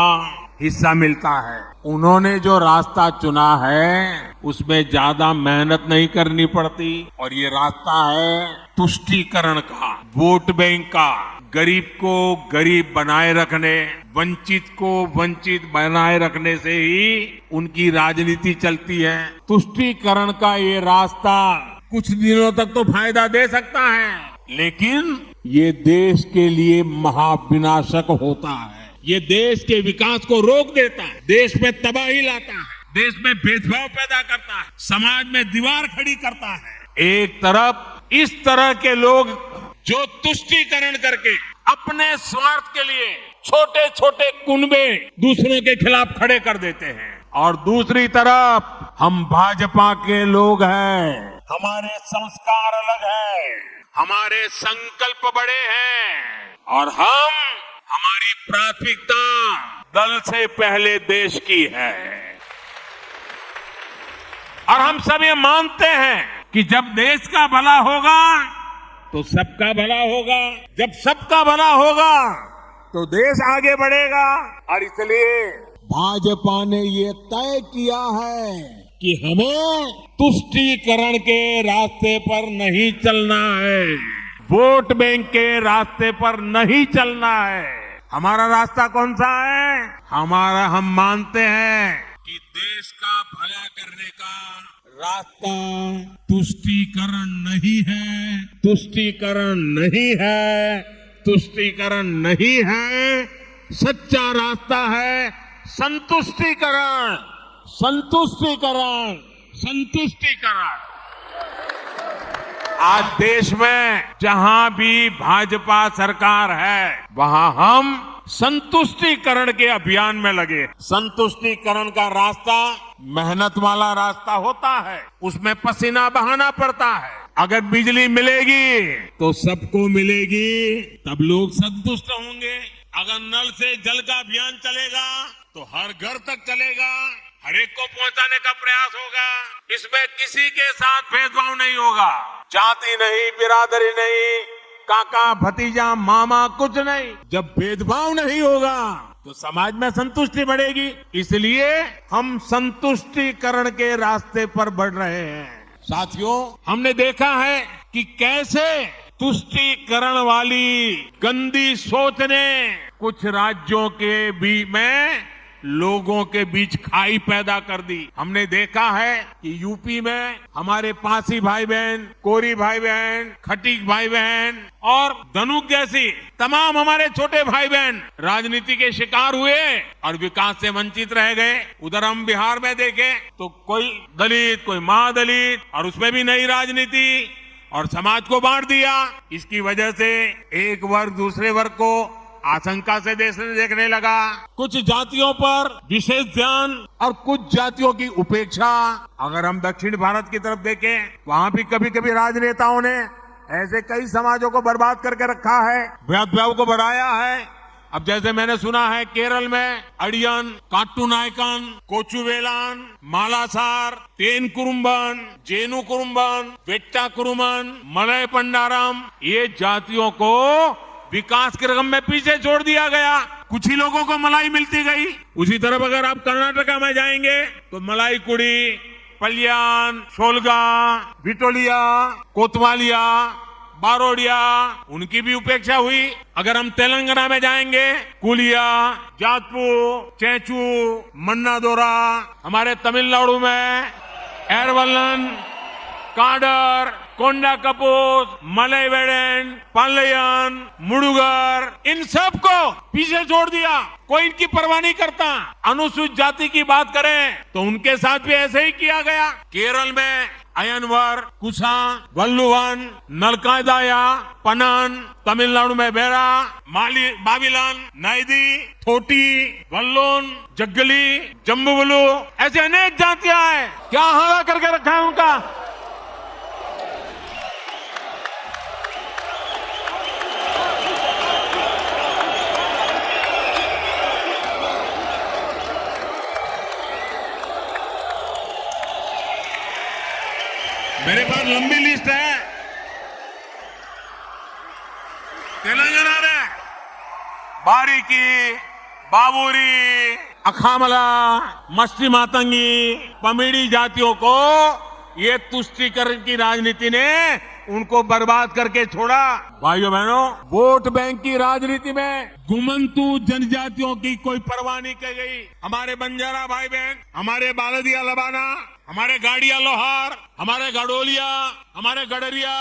हिस्सा मिलता है। उन्होंने जो रास्ता चुना है उसमें ज्यादा मेहनत नहीं करनी पड़ती और ये रास्ता है तुष्टीकरण का, वोट बैंक का, गरीब को गरीब बनाए रखने, वंचित को वंचित बनाए रखने से ही उनकी राजनीति चलती है। तुष्टीकरण का ये रास्ता कुछ दिनों तक तो फायदा दे सकता है, लेकिन ये देश के लिए महाविनाशक होता है। ये देश के विकास को रोक देता है, देश में तबाही लाता है, देश में भेदभाव पैदा करता है, समाज में दीवार खड़ी करता है। एक तरफ इस तरह के लोग जो तुष्टीकरण करके अपने स्वार्थ के लिए छोटे छोटे कुनबे दूसरों के खिलाफ खड़े कर देते हैं, और दूसरी तरफ हम भाजपा के लोग हैं, हमारे संस्कार अलग हैं, हमारे संकल्प बड़े हैं और हमारी प्राथमिकता दल से पहले देश की है। और हम सब ये मानते हैं कि जब देश का भला होगा तो सबका भला होगा, जब सबका भला होगा तो देश आगे बढ़ेगा। और इसलिए भाजपा ने ये तय किया है कि हमें तुष्टीकरण के रास्ते पर नहीं चलना है, वोट बैंक के रास्ते पर नहीं चलना है। हमारा रास्ता कौन सा है? हम मानते हैं कि देश का भला करने का रास्ता तुष्टीकरण नहीं है, तुष्टीकरण नहीं है, तुष्टीकरण नहीं है। सच्चा रास्ता है संतुष्टीकरण, संतुष्टीकरण, संतुष्टीकरण। आज देश में जहां भी भाजपा सरकार है वहां हम संतुष्टीकरण के अभियान में लगे। संतुष्टीकरण का रास्ता मेहनत वाला रास्ता होता है, उसमें पसीना बहाना पड़ता है। अगर बिजली मिलेगी तो सबको मिलेगी, तब लोग संतुष्ट होंगे। अगर नल से जल का अभियान चलेगा तो हर घर तक चलेगा, हर एक को पहुंचाने का प्रयास होगा। इसमें किसी के साथ भेदभाव नहीं होगा, जाति नहीं, बिरादरी नहीं, काका भतीजा मामा कुछ नहीं। जब भेदभाव नहीं होगा तो समाज में संतुष्टि बढ़ेगी। इसलिए हम संतुष्टिकरण के रास्ते पर बढ़ रहे हैं। साथियों, हमने देखा है कि कैसे तुष्टीकरण वाली गंदी सोच ने कुछ राज्यों के बीच में लोगों के बीच खाई पैदा कर दी। हमने देखा है कि यूपी में हमारे पासी भाई बहन, कोरी भाई बहन, खटीक भाई बहन और धनुक जैसी तमाम हमारे छोटे भाई बहन राजनीति के शिकार हुए और विकास से वंचित रह गए। उधर हम बिहार में देखें तो कोई दलित, कोई महादलित, और उसमें भी नई राजनीति और समाज को बांट दिया। इसकी वजह से एक वर्ग दूसरे वर्ग को आशंका से देखने लगा। कुछ जातियों पर विशेष ध्यान और कुछ जातियों की उपेक्षा। अगर हम दक्षिण भारत की तरफ देखें, वहां भी कभी कभी राजनेताओं ने ऐसे कई समाजों को बर्बाद करके रखा है, भेदभाव को बढ़ाया है। अब जैसे मैंने सुना है केरल में अड़ियन, काट्टूनायकन, कोचुवेलान, मालासार, तेन कुरुम्बन, जेनु कुरुम्बन, वेट्टा कुरुमन, मलय पंडारम, ये जातियों को विकास के रकम में पीछे छोड़ दिया गया। कुछ ही लोगों को मलाई मिलती गई। उसी तरफ अगर आप कर्नाटका में जाएंगे तो मलाई कुड़ी, पल्यान, शोलगा, विटोलिया, कोतवालिया, बारोडिया, उनकी भी उपेक्षा हुई। अगर हम तेलंगाना में जाएंगे, कुलिया, जातपू, चेचू, मन्नादोरा, हमारे तमिलनाडु में एरवलन, काडर, कोंडा कपूस, मलय वेडन, पालयन, मुडुगर, इन सब को पीछे छोड़ दिया। कोई इनकी परवाह नहीं करता। अनुसूचित जाति की बात करें तो उनके साथ भी ऐसे ही किया गया। केरल में अयनवर, कुशा, वल्लुवन, नलकादाया, पनान, तमिलनाडु में बेरा, बाबिलान, नायदी, थोटी, वल्लोन, जग्गली, जम्बुवलू, ऐसे अनेक जातियां हैं। क्या हाल करके रखा है उनका। मेरे पास लंबी लिस्ट है। तेलंगाना में बारीकी, बाबूरी, अखामला, मस्ती मातंगी, पमीड़ी जातियों को ये तुष्टीकरण की राजनीति ने उनको बर्बाद करके छोड़ा। भाइयों बहनों, वोट बैंक की राजनीति में गुमंतु जनजातियों की कोई परवाह नहीं की गई। हमारे बंजारा भाई बहन, हमारे बालदिया लबाना, हमारे गाड़िया लोहार, हमारे गडोलिया, हमारे गडरिया,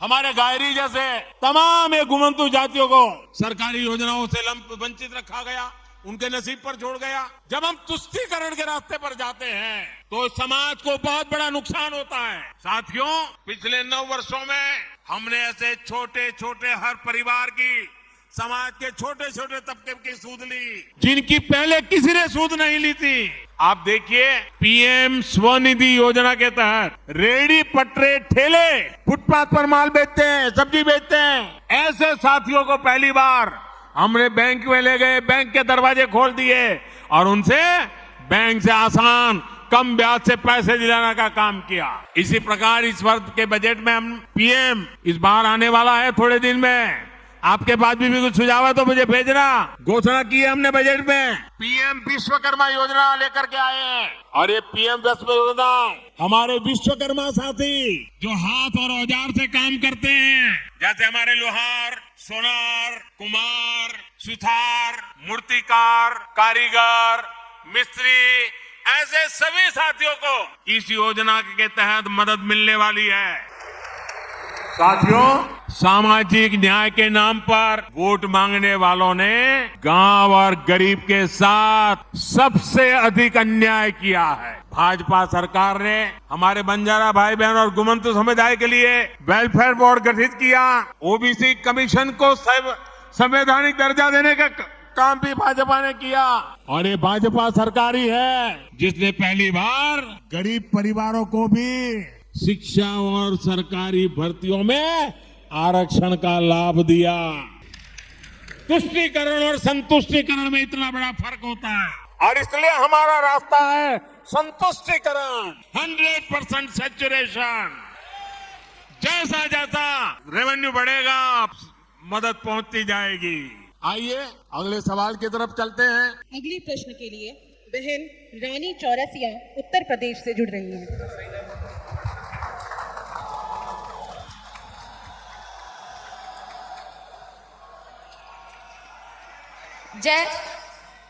हमारे गायरी जैसे तमाम ये गुमंतु जातियों को सरकारी योजनाओं से वंचित रखा गया, उनके नसीब पर छोड़ गया। जब हम तुष्टीकरण के रास्ते पर जाते हैं तो समाज को बहुत बड़ा नुकसान होता है। साथियों, पिछले 9 वर्षों में हमने ऐसे छोटे छोटे हर परिवार की, समाज के छोटे छोटे तबके की सूद ली जिनकी पहले किसी ने सूद नहीं ली थी। आप देखिए, पीएम स्वनिधि योजना के तहत रेडी पटरे ठेले फुटपाथ पर माल बेचते हैं, सब्जी बेचते हैं, ऐसे साथियों को पहली बार हमने बैंक में ले गए, बैंक के दरवाजे खोल दिए और उनसे बैंक से आसान कम ब्याज से पैसे दिलाने का काम किया। इसी प्रकार इस वर्ष के बजट में हम पीएम इस बार आने वाला है थोड़े दिन में। आपके पास भी कुछ सुझाव है तो मुझे भेजना। घोषणा की है हमने बजट में, पीएम विश्वकर्मा योजना लेकर के आए हैं। और ये पीएम विश्वकर्मा योजना हमारे विश्वकर्मा साथी जो हाथ और औजार से काम करते हैं, जैसे हमारे लोहार, सोनार, कुमार, सुथार, मूर्तिकार, कारीगर, मिस्त्री, ऐसे सभी साथियों को इस योजना के तहत मदद मिलने वाली है। साथियों, सामाजिक न्याय के नाम पर वोट मांगने वालों ने गांव और गरीब के साथ सबसे अधिक अन्याय किया है। भाजपा सरकार ने हमारे बंजारा भाई बहन और गुमंत समुदाय के लिए वेलफेयर बोर्ड गठित किया। ओबीसी कमीशन को संवैधानिक दर्जा देने का काम भी भाजपा ने किया। और ये भाजपा सरकार ही है जिसने पहली बार गरीब परिवारों को भी शिक्षा और सरकारी भर्तियों में आरक्षण का लाभ दिया। तुष्टीकरण और संतुष्टीकरण में इतना बड़ा फर्क होता है और इसलिए हमारा रास्ता है संतुष्टीकरण, 100% सैचुरेशन। जैसा जैसा रेवेन्यू बढ़ेगा मदद पहुंचती जाएगी। आइए अगले सवाल की तरफ चलते हैं। अगले प्रश्न के लिए बहन रानी चौरसिया उत्तर प्रदेश से जुड़ रही हैं। जय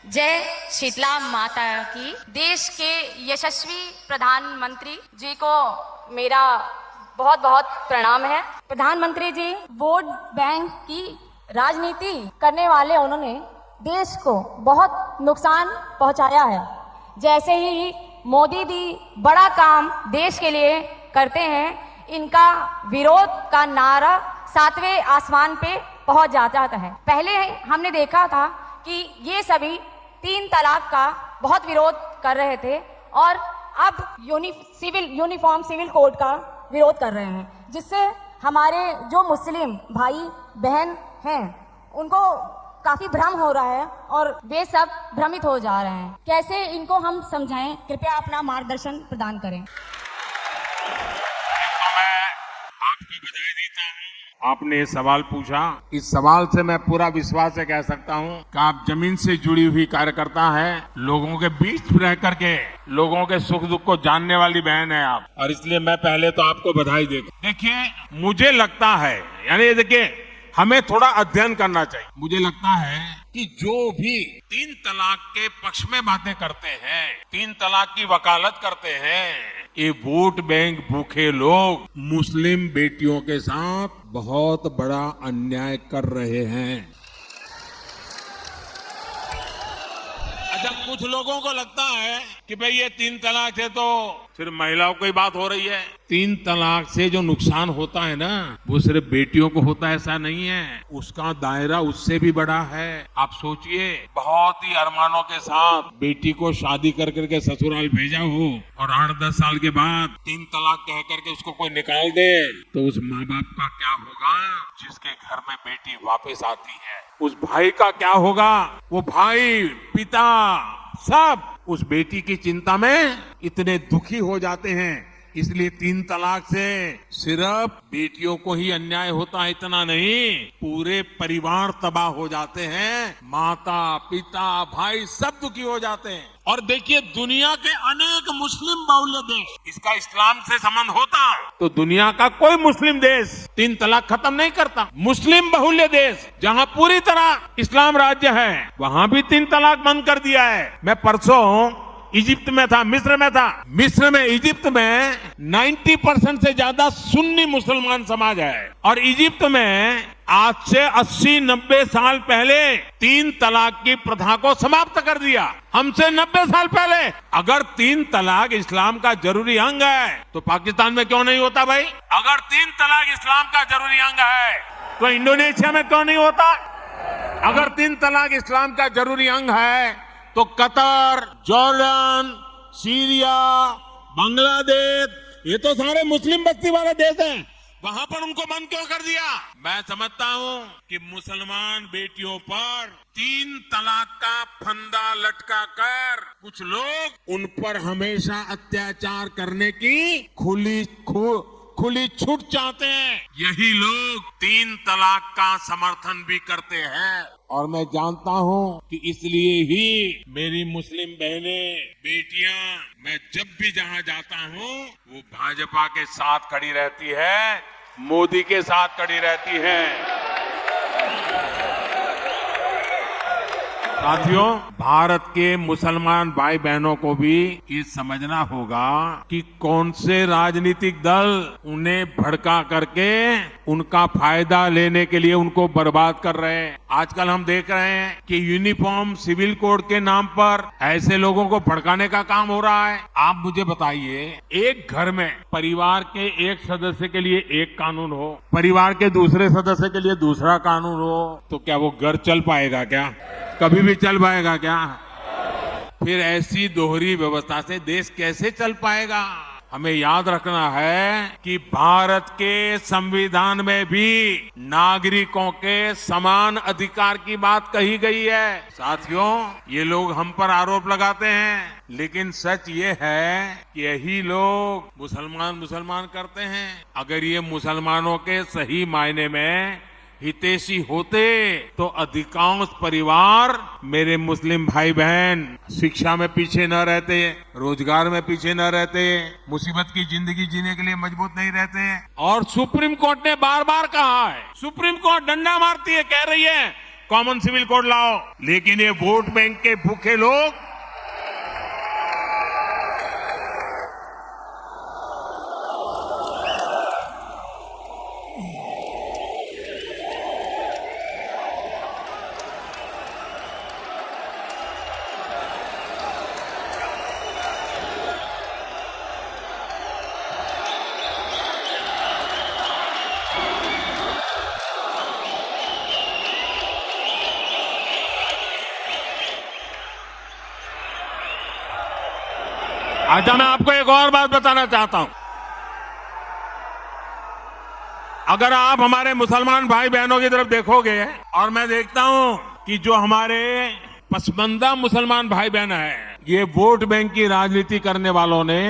जय शीतला माता की। देश के यशस्वी प्रधानमंत्री जी को मेरा बहुत बहुत प्रणाम है। प्रधानमंत्री जी वोट बैंक की राजनीति करने वाले उन्होंने देश को बहुत नुकसान पहुंचाया है। जैसे ही मोदी जी बड़ा काम देश के लिए करते हैं, इनका विरोध का नारा 7वें आसमान पे पहुंच जाता है। पहले हमने देखा था कि ये सभी 3 तलाक का बहुत विरोध कर रहे थे और अब यूनिफॉर्म सिविल कोड का विरोध कर रहे हैं, जिससे हमारे जो मुस्लिम भाई बहन हैं उनको काफी भ्रम हो रहा है और वे सब भ्रमित हो जा रहे हैं। कैसे इनको हम समझाएं? कृपया अपना मार्गदर्शन प्रदान करें। आपको बधाई देता हूं। आपने ये सवाल पूछा, इस सवाल से मैं पूरा विश्वास से कह सकता हूं कि आप जमीन से जुड़ी हुई कार्यकर्ता है, लोगों के बीच रह करके लोगों के सुख दुख को जानने वाली बहन है आप, और इसलिए मैं पहले तो आपको बधाई देता। देखिए, मुझे लगता है, यानी देखिए, हमें थोड़ा अध्ययन करना चाहिए। मुझे लगता है कि जो भी 3 तलाक के पक्ष में बातें करते हैं, 3 तलाक की वकालत करते हैं, ये वोट बैंक भूखे लोग मुस्लिम बेटियों के साथ बहुत बड़ा अन्याय कर रहे हैं। अच्छा, कुछ लोगों को लगता है कि भाई ये 3 तलाक से तो सिर्फ महिलाओं की बात हो रही है। 3 तलाक से जो नुकसान होता है ना, वो सिर्फ बेटियों को होता है ऐसा नहीं है, उसका दायरा उससे भी बड़ा है। आप सोचिए, बहुत ही अरमानों के साथ बेटी को शादी कर करके ससुराल भेजा हो और 8-10 साल के बाद 3 तलाक कह करके उसको कोई निकाल दे, तो उस माँ बाप का क्या होगा जिसके घर में बेटी वापस आती है? उस भाई का क्या होगा? वो भाई, पिता, सब उस बेटी की चिंता में इतने दुखी हो जाते हैं। इसलिए 3 तलाक से सिर्फ बेटियों को ही अन्याय होता है इतना नहीं, पूरे परिवार तबाह हो जाते हैं, माता पिता भाई सब दुखी हो जाते हैं। और देखिए, दुनिया के अनेक मुस्लिम बहुल्य देश, इसका इस्लाम से संबंध होता तो दुनिया का कोई मुस्लिम देश 3 तलाक खत्म नहीं करता। मुस्लिम बहुल्य देश जहां पूरी तरह इस्लाम राज्य है, वहां भी 3 तलाक बंद कर दिया है। मैं परसों इजिप्ट में था, मिस्र में था। मिस्र में, इजिप्ट में 90% से ज्यादा सुन्नी मुसलमान समाज है और इजिप्ट में आज से 80-90 साल पहले 3 तलाक की प्रथा को समाप्त कर दिया। हमसे 90 साल पहले। अगर 3 तलाक इस्लाम का जरूरी अंग है तो पाकिस्तान में क्यों नहीं होता भाई? अगर 3 तलाक इस्लाम का जरूरी अंग है तो इंडोनेशिया में क्यों नहीं होता? अगर 3 तलाक इस्लाम का जरूरी अंग है तो कतर, जॉर्डन, सीरिया, बांग्लादेश, ये तो सारे मुस्लिम बस्ती वाले देश हैं, वहां पर उनको बंद क्यों कर दिया? मैं समझता हूं कि मुसलमान बेटियों पर 3 तलाक का फंदा लटका कर कुछ लोग उन पर हमेशा अत्याचार करने की खुली छूट चाहते हैं। यही लोग 3 तलाक का समर्थन भी करते हैं और मैं जानता हूं कि इसलिए ही मेरी मुस्लिम बहनें, बेटियां, मैं जब भी जहां जाता हूं वो भाजपा के साथ खड़ी रहती है, मोदी के साथ खड़ी रहती है। साथियों, भारत के मुसलमान भाई बहनों को भी ये समझना होगा कि कौन से राजनीतिक दल उन्हें भड़का करके उनका फायदा लेने के लिए उनको बर्बाद कर रहे हैं। आजकल हम देख रहे हैं कि यूनिफॉर्म सिविल कोड के नाम पर ऐसे लोगों को भड़काने का काम हो रहा है। आप मुझे बताइए, एक घर में परिवार के एक सदस्य के लिए एक कानून हो, परिवार के दूसरे सदस्य के लिए दूसरा कानून हो, तो क्या वो घर चल पाएगा? क्या कभी भी चल पाएगा? क्या फिर ऐसी दोहरी व्यवस्था से देश कैसे चल पाएगा? हमें याद रखना है कि भारत के संविधान में भी नागरिकों के समान अधिकार की बात कही गई है। साथियों, ये लोग हम पर आरोप लगाते हैं, लेकिन सच ये है कि यही लोग मुसलमान करते हैं। अगर ये मुसलमानों के सही मायने में हितैषी होते तो अधिकांश परिवार, मेरे मुस्लिम भाई बहन, शिक्षा में पीछे न रहते, रोजगार में पीछे न रहते, मुसीबत की जिंदगी जीने के लिए मजबूत नहीं रहते। और सुप्रीम कोर्ट ने बार बार कहा है, सुप्रीम कोर्ट डंडा मारती है, कह रही है कॉमन सिविल कोड लाओ, लेकिन ये वोट बैंक के भूखे लोग अच्छा, मैं आपको एक और बात बताना चाहता हूं। अगर आप हमारे मुसलमान भाई बहनों की तरफ देखोगे और मैं देखता हूं कि जो हमारे पसमानदा मुसलमान भाई बहन हैं, ये वोट बैंक की राजनीति करने वालों ने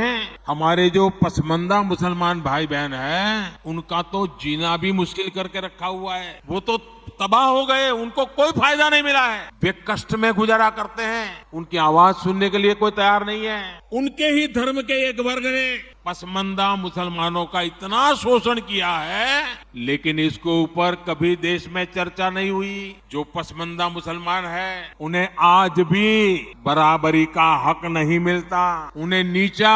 हमारे जो पसमानदा मुसलमान भाई बहन हैं, उनका तो जीना भी मुश्किल करके रखा हुआ है। वो तो तबाह हो गए, उनको कोई फायदा नहीं मिला है। वे कष्ट में गुजारा करते हैं, उनकी आवाज सुनने के लिए कोई तैयार नहीं है। उनके ही धर्म के एक वर्ग ने पसमानदा मुसलमानों का इतना शोषण किया है, लेकिन इसके ऊपर कभी देश में चर्चा नहीं हुई। जो पसमानदा मुसलमान है, उन्हें आज भी बराबरी का हक नहीं मिलता, उन्हें नीचा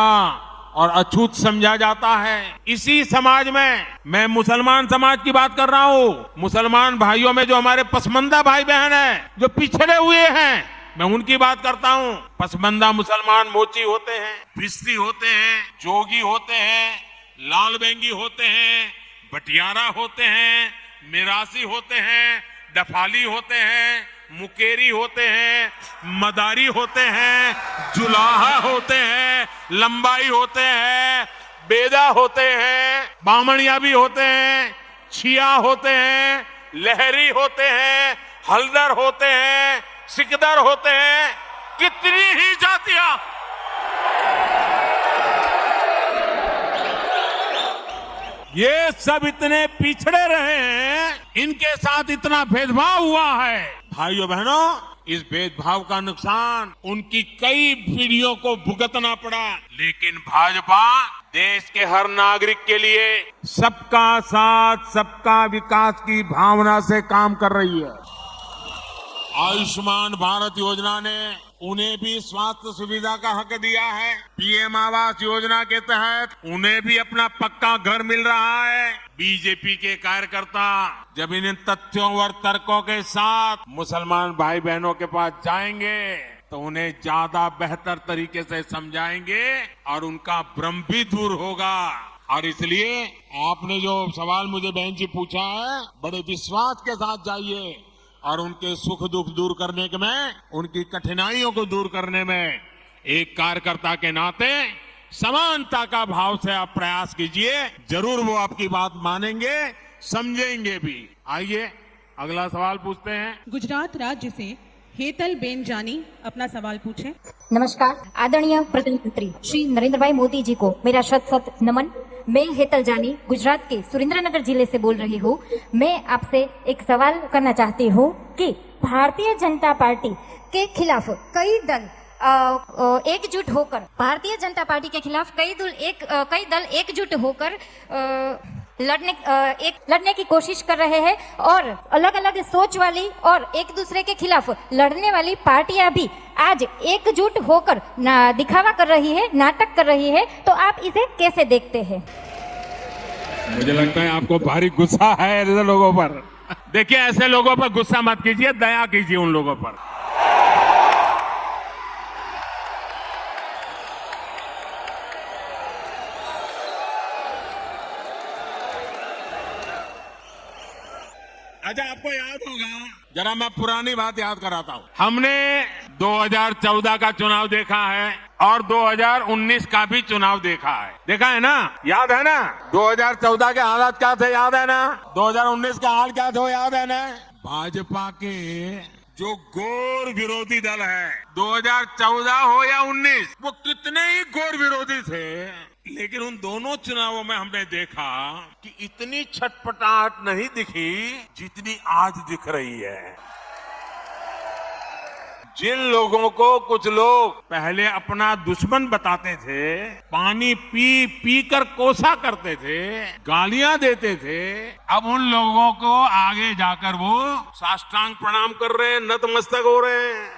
और अछूत समझा जाता है। इसी समाज में मैं मुसलमान समाज की बात कर रहा हूं। मुसलमान भाइयों में जो हमारे पसमानदा भाई बहन हैं, जो पिछड़े हुए हैं, मैं उनकी बात करता हूं। पसमानदा मुसलमान मोची होते हैं, भिस्ती होते हैं, जोगी होते हैं, लाल बेंगी होते हैं, बटियारा होते हैं, मिरासी होते हैं, डफाली होते हैं, मुकेरी होते हैं, मदारी होते हैं, जुलाहा होते हैं, लंबाई होते हैं, बेदा होते हैं, बामणिया भी होते हैं, छिया होते हैं, लहरी होते हैं, हल्दर होते हैं, सिकदर होते हैं, कितनी ही जातियां। ये सब इतने पिछड़े रहे हैं, इनके साथ इतना भेदभाव हुआ है। भाइयों बहनों, इस भेदभाव का नुकसान उनकी कई पीढ़ियों को भुगतना पड़ा, लेकिन भाजपा देश के हर नागरिक के लिए सबका साथ सबका विकास की भावना से काम कर रही है। आयुष्मान भारत योजना ने उन्हें भी स्वास्थ्य सुविधा का हक दिया है। पीएम आवास योजना के तहत उन्हें भी अपना पक्का घर मिल रहा है। बीजेपी के कार्यकर्ता जब इन तथ्यों और तर्कों के साथ मुसलमान भाई बहनों के पास जाएंगे तो उन्हें ज्यादा बेहतर तरीके से समझाएंगे और उनका भ्रम भी दूर होगा। और इसलिए आपने जो सवाल मुझे बहन जी पूछा है, बड़े विश्वास के साथ जाइए और उनके सुख दुख दूर करने में, उनकी कठिनाइयों को दूर करने में एक कार्यकर्ता के नाते समानता का भाव से आप प्रयास कीजिए। जरूर वो आपकी बात मानेंगे, समझेंगे भी। आइए अगला सवाल पूछते हैं। गुजरात राज्य से हेतल बेन जानी अपना सवाल पूछें। नमस्कार। आदरणीय प्रधानमंत्री श्री नरेंद्र भाई मोदी जी को मेरा शत शत नमन। मैं हेतल जानी गुजरात के सुरेंद्रनगर जिले से बोल रही हूँ। मैं आपसे एक सवाल करना चाहती हूँ कि भारतीय जनता पार्टी के खिलाफ कई दल एकजुट होकर, भारतीय जनता पार्टी के खिलाफ कई दल एकजुट होकर लड़ने की कोशिश कर रहे हैं और अलग अलग सोच वाली और एक दूसरे के खिलाफ लड़ने वाली पार्टियां भी आज एकजुट होकर दिखावा कर रही है, नाटक कर रही है। तो आप इसे कैसे देखते हैं? मुझे लगता है आपको भारी गुस्सा है ऐसे लोगों पर। देखिए, ऐसे लोगों पर गुस्सा मत कीजिए, दया कीजिए उन लोगों पर। अच्छा, आपको याद होगा, जरा मैं पुरानी बात याद कराता हूं। हमने 2014 का चुनाव देखा है और 2019 का भी चुनाव देखा है ना? याद है ना? 2014 के हालात क्या थे, याद है ना? 2019 का हाल क्या थे, याद है ना? भाजपा के जो घोर विरोधी दल है, 2014 हो या 19, वो कितने ही घोर विरोधी थे, लेकिन उन दोनों चुनावों में हमने देखा कि इतनी छटपटाहट नहीं दिखी जितनी आज दिख रही है। जिन लोगों को कुछ लोग पहले अपना दुश्मन बताते थे, पानी पी पी कर कोसा करते थे, गालियां देते थे, अब उन लोगों को आगे जाकर वो साष्टांग प्रणाम कर रहे हैं, नतमस्तक हो रहे हैं।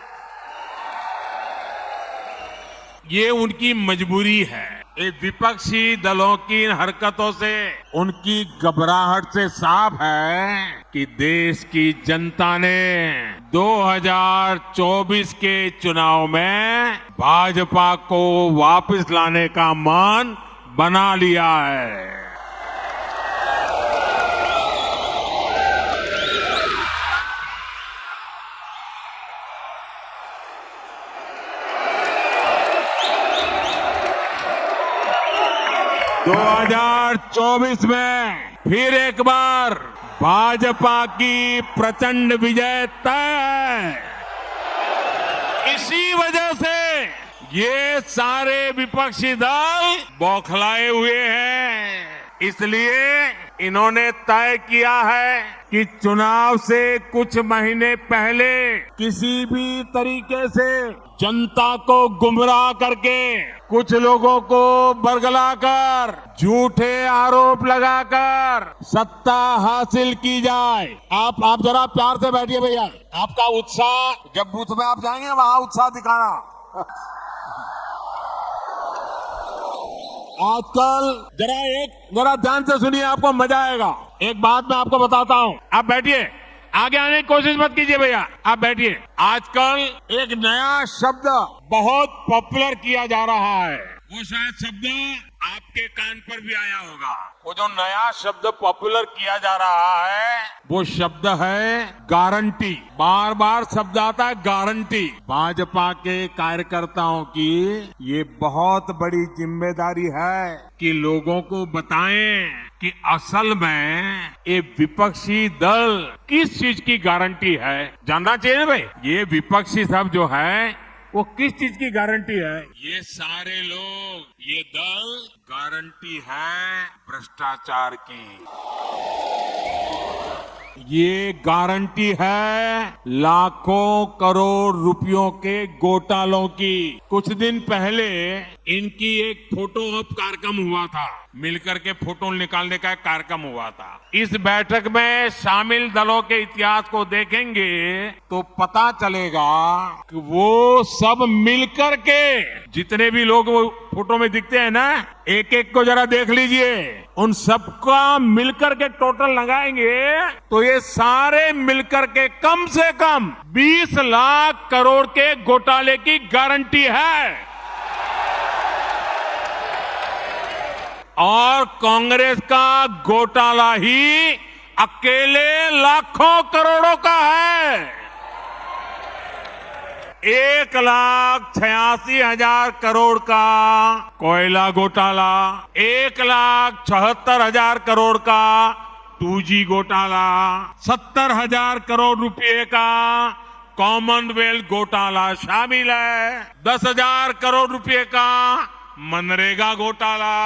ये उनकी मजबूरी है। ये विपक्षी दलों की हरकतों से, उनकी घबराहट से साफ है कि देश की जनता ने 2024 के चुनाव में भाजपा को वापस लाने का मन बना लिया है। दो 2024 में फिर एक बार भाजपा की प्रचंड विजय तय है। इसी वजह से ये सारे विपक्षी दल बौखलाए हुए हैं। इसलिए इन्होंने तय किया है कि चुनाव से कुछ महीने पहले किसी भी तरीके से जनता को गुमराह करके, कुछ लोगों को बरगलाकर, झूठे आरोप लगाकर सत्ता हासिल की जाए। आप जरा प्यार से बैठिए भैया। आपका उत्साह, जब बूथ में आप जाएंगे वहां उत्साह दिखाना। आजकल जरा ध्यान से सुनिए, आपको मजा आएगा। एक बात मैं आपको बताता हूं, आप बैठिए, आगे आने की कोशिश मत कीजिए भैया, आप बैठिए। आजकल एक नया शब्द बहुत पॉपुलर किया जा रहा है, वो शायद शब्द आपके कान पर भी आया होगा। वो जो नया शब्द पॉपुलर किया जा रहा है, वो शब्द है गारंटी। बार बार शब्द आता है गारंटी। भाजपा के कार्यकर्ताओं की ये बहुत बड़ी जिम्मेदारी है कि लोगों को बताएं कि असल में ये विपक्षी दल किस चीज की गारंटी है। जानना चाहिए ना भाई, ये विपक्षी सब जो है वो किस चीज की गारंटी है। ये सारे लोग, ये दल गारंटी है भ्रष्टाचार की। ये गारंटी है लाखों करोड़ रुपयों के घोटालों की। कुछ दिन पहले इनकी एक फोटो ऑप कार्यक्रम हुआ था, मिलकर के फोटो निकालने का एक कार्यक्रम हुआ था। इस बैठक में शामिल दलों के इतिहास को देखेंगे तो पता चलेगा कि वो सब मिलकर के, जितने भी लोग वो फोटो में दिखते हैं ना, एक एक को जरा देख लीजिए, उन सबका मिलकर के टोटल लगाएंगे तो ये सारे मिलकर के कम से कम 20 लाख करोड़ के घोटाले की गारंटी है। और कांग्रेस का घोटाला ही अकेले लाखों करोड़ों का है। 1,86,000 करोड़ का कोयला घोटाला, 1,76,000 करोड़ का 2G घोटाला, 70,000 करोड़ रुपए का कॉमनवेल्थ घोटाला शामिल है, 10,000 करोड़ रुपए का मनरेगा घोटाला,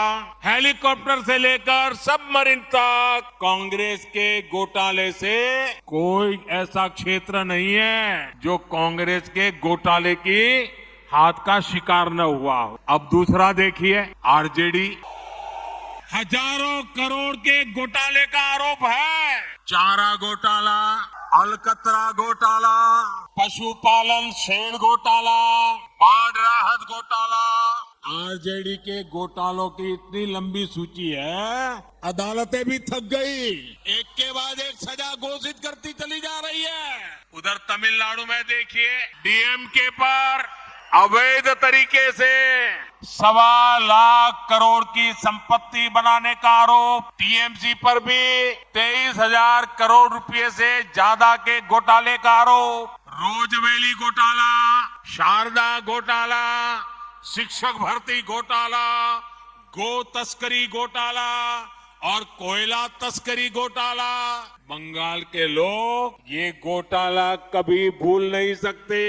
हेलीकॉप्टर से लेकर सबमरीन तक कांग्रेस के घोटाले से कोई ऐसा क्षेत्र नहीं है जो कांग्रेस के घोटाले की हाथ का शिकार न हुआ हो। अब दूसरा देखिए, आरजेडी। हजारों करोड़ के घोटाले का आरोप है। चारा घोटाला, अलकतरा घोटाला, पशुपालन शेड घोटाला, बाढ़ राहत घोटाला, आरजेडी के घोटालों की इतनी लंबी सूची है, अदालतें भी थक गई। एक के बाद एक सजा घोषित करती चली जा रही है। उधर तमिलनाडु में देखिए, डीएमके पर अवैध तरीके से 1.25 लाख करोड़ की संपत्ति बनाने का आरोप, टीएमसी पर भी 23,000 करोड़ रुपए से ज्यादा के घोटाले का आरोप, रोजवेली घोटाला, शारदा घोटाला, शिक्षक भर्ती घोटाला, गो तस्करी घोटाला और कोयला तस्करी घोटाला। बंगाल के लोग ये घोटाला कभी भूल नहीं सकते।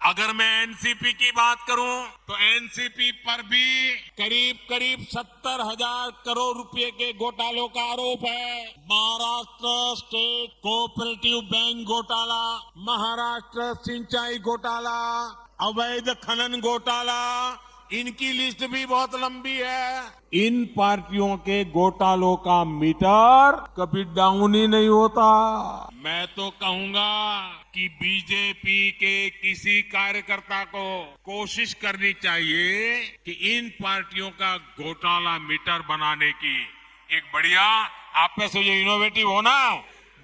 अगर मैं एनसीपी की बात करूं तो एनसीपी पर भी करीब 70,000 करोड़ रुपए के घोटालों का आरोप है। महाराष्ट्र स्टेट कोऑपरेटिव बैंक घोटाला, महाराष्ट्र सिंचाई घोटाला, अवैध खनन घोटाला, इनकी लिस्ट भी बहुत लंबी है। इन पार्टियों के घोटालों का मीटर कभी डाउन ही नहीं होता। मैं तो कहूंगा कि बीजेपी के किसी कार्यकर्ता को कोशिश करनी चाहिए कि इन पार्टियों का घोटाला मीटर बनाने की एक बढ़िया, आप में से जो इनोवेटिव हो ना,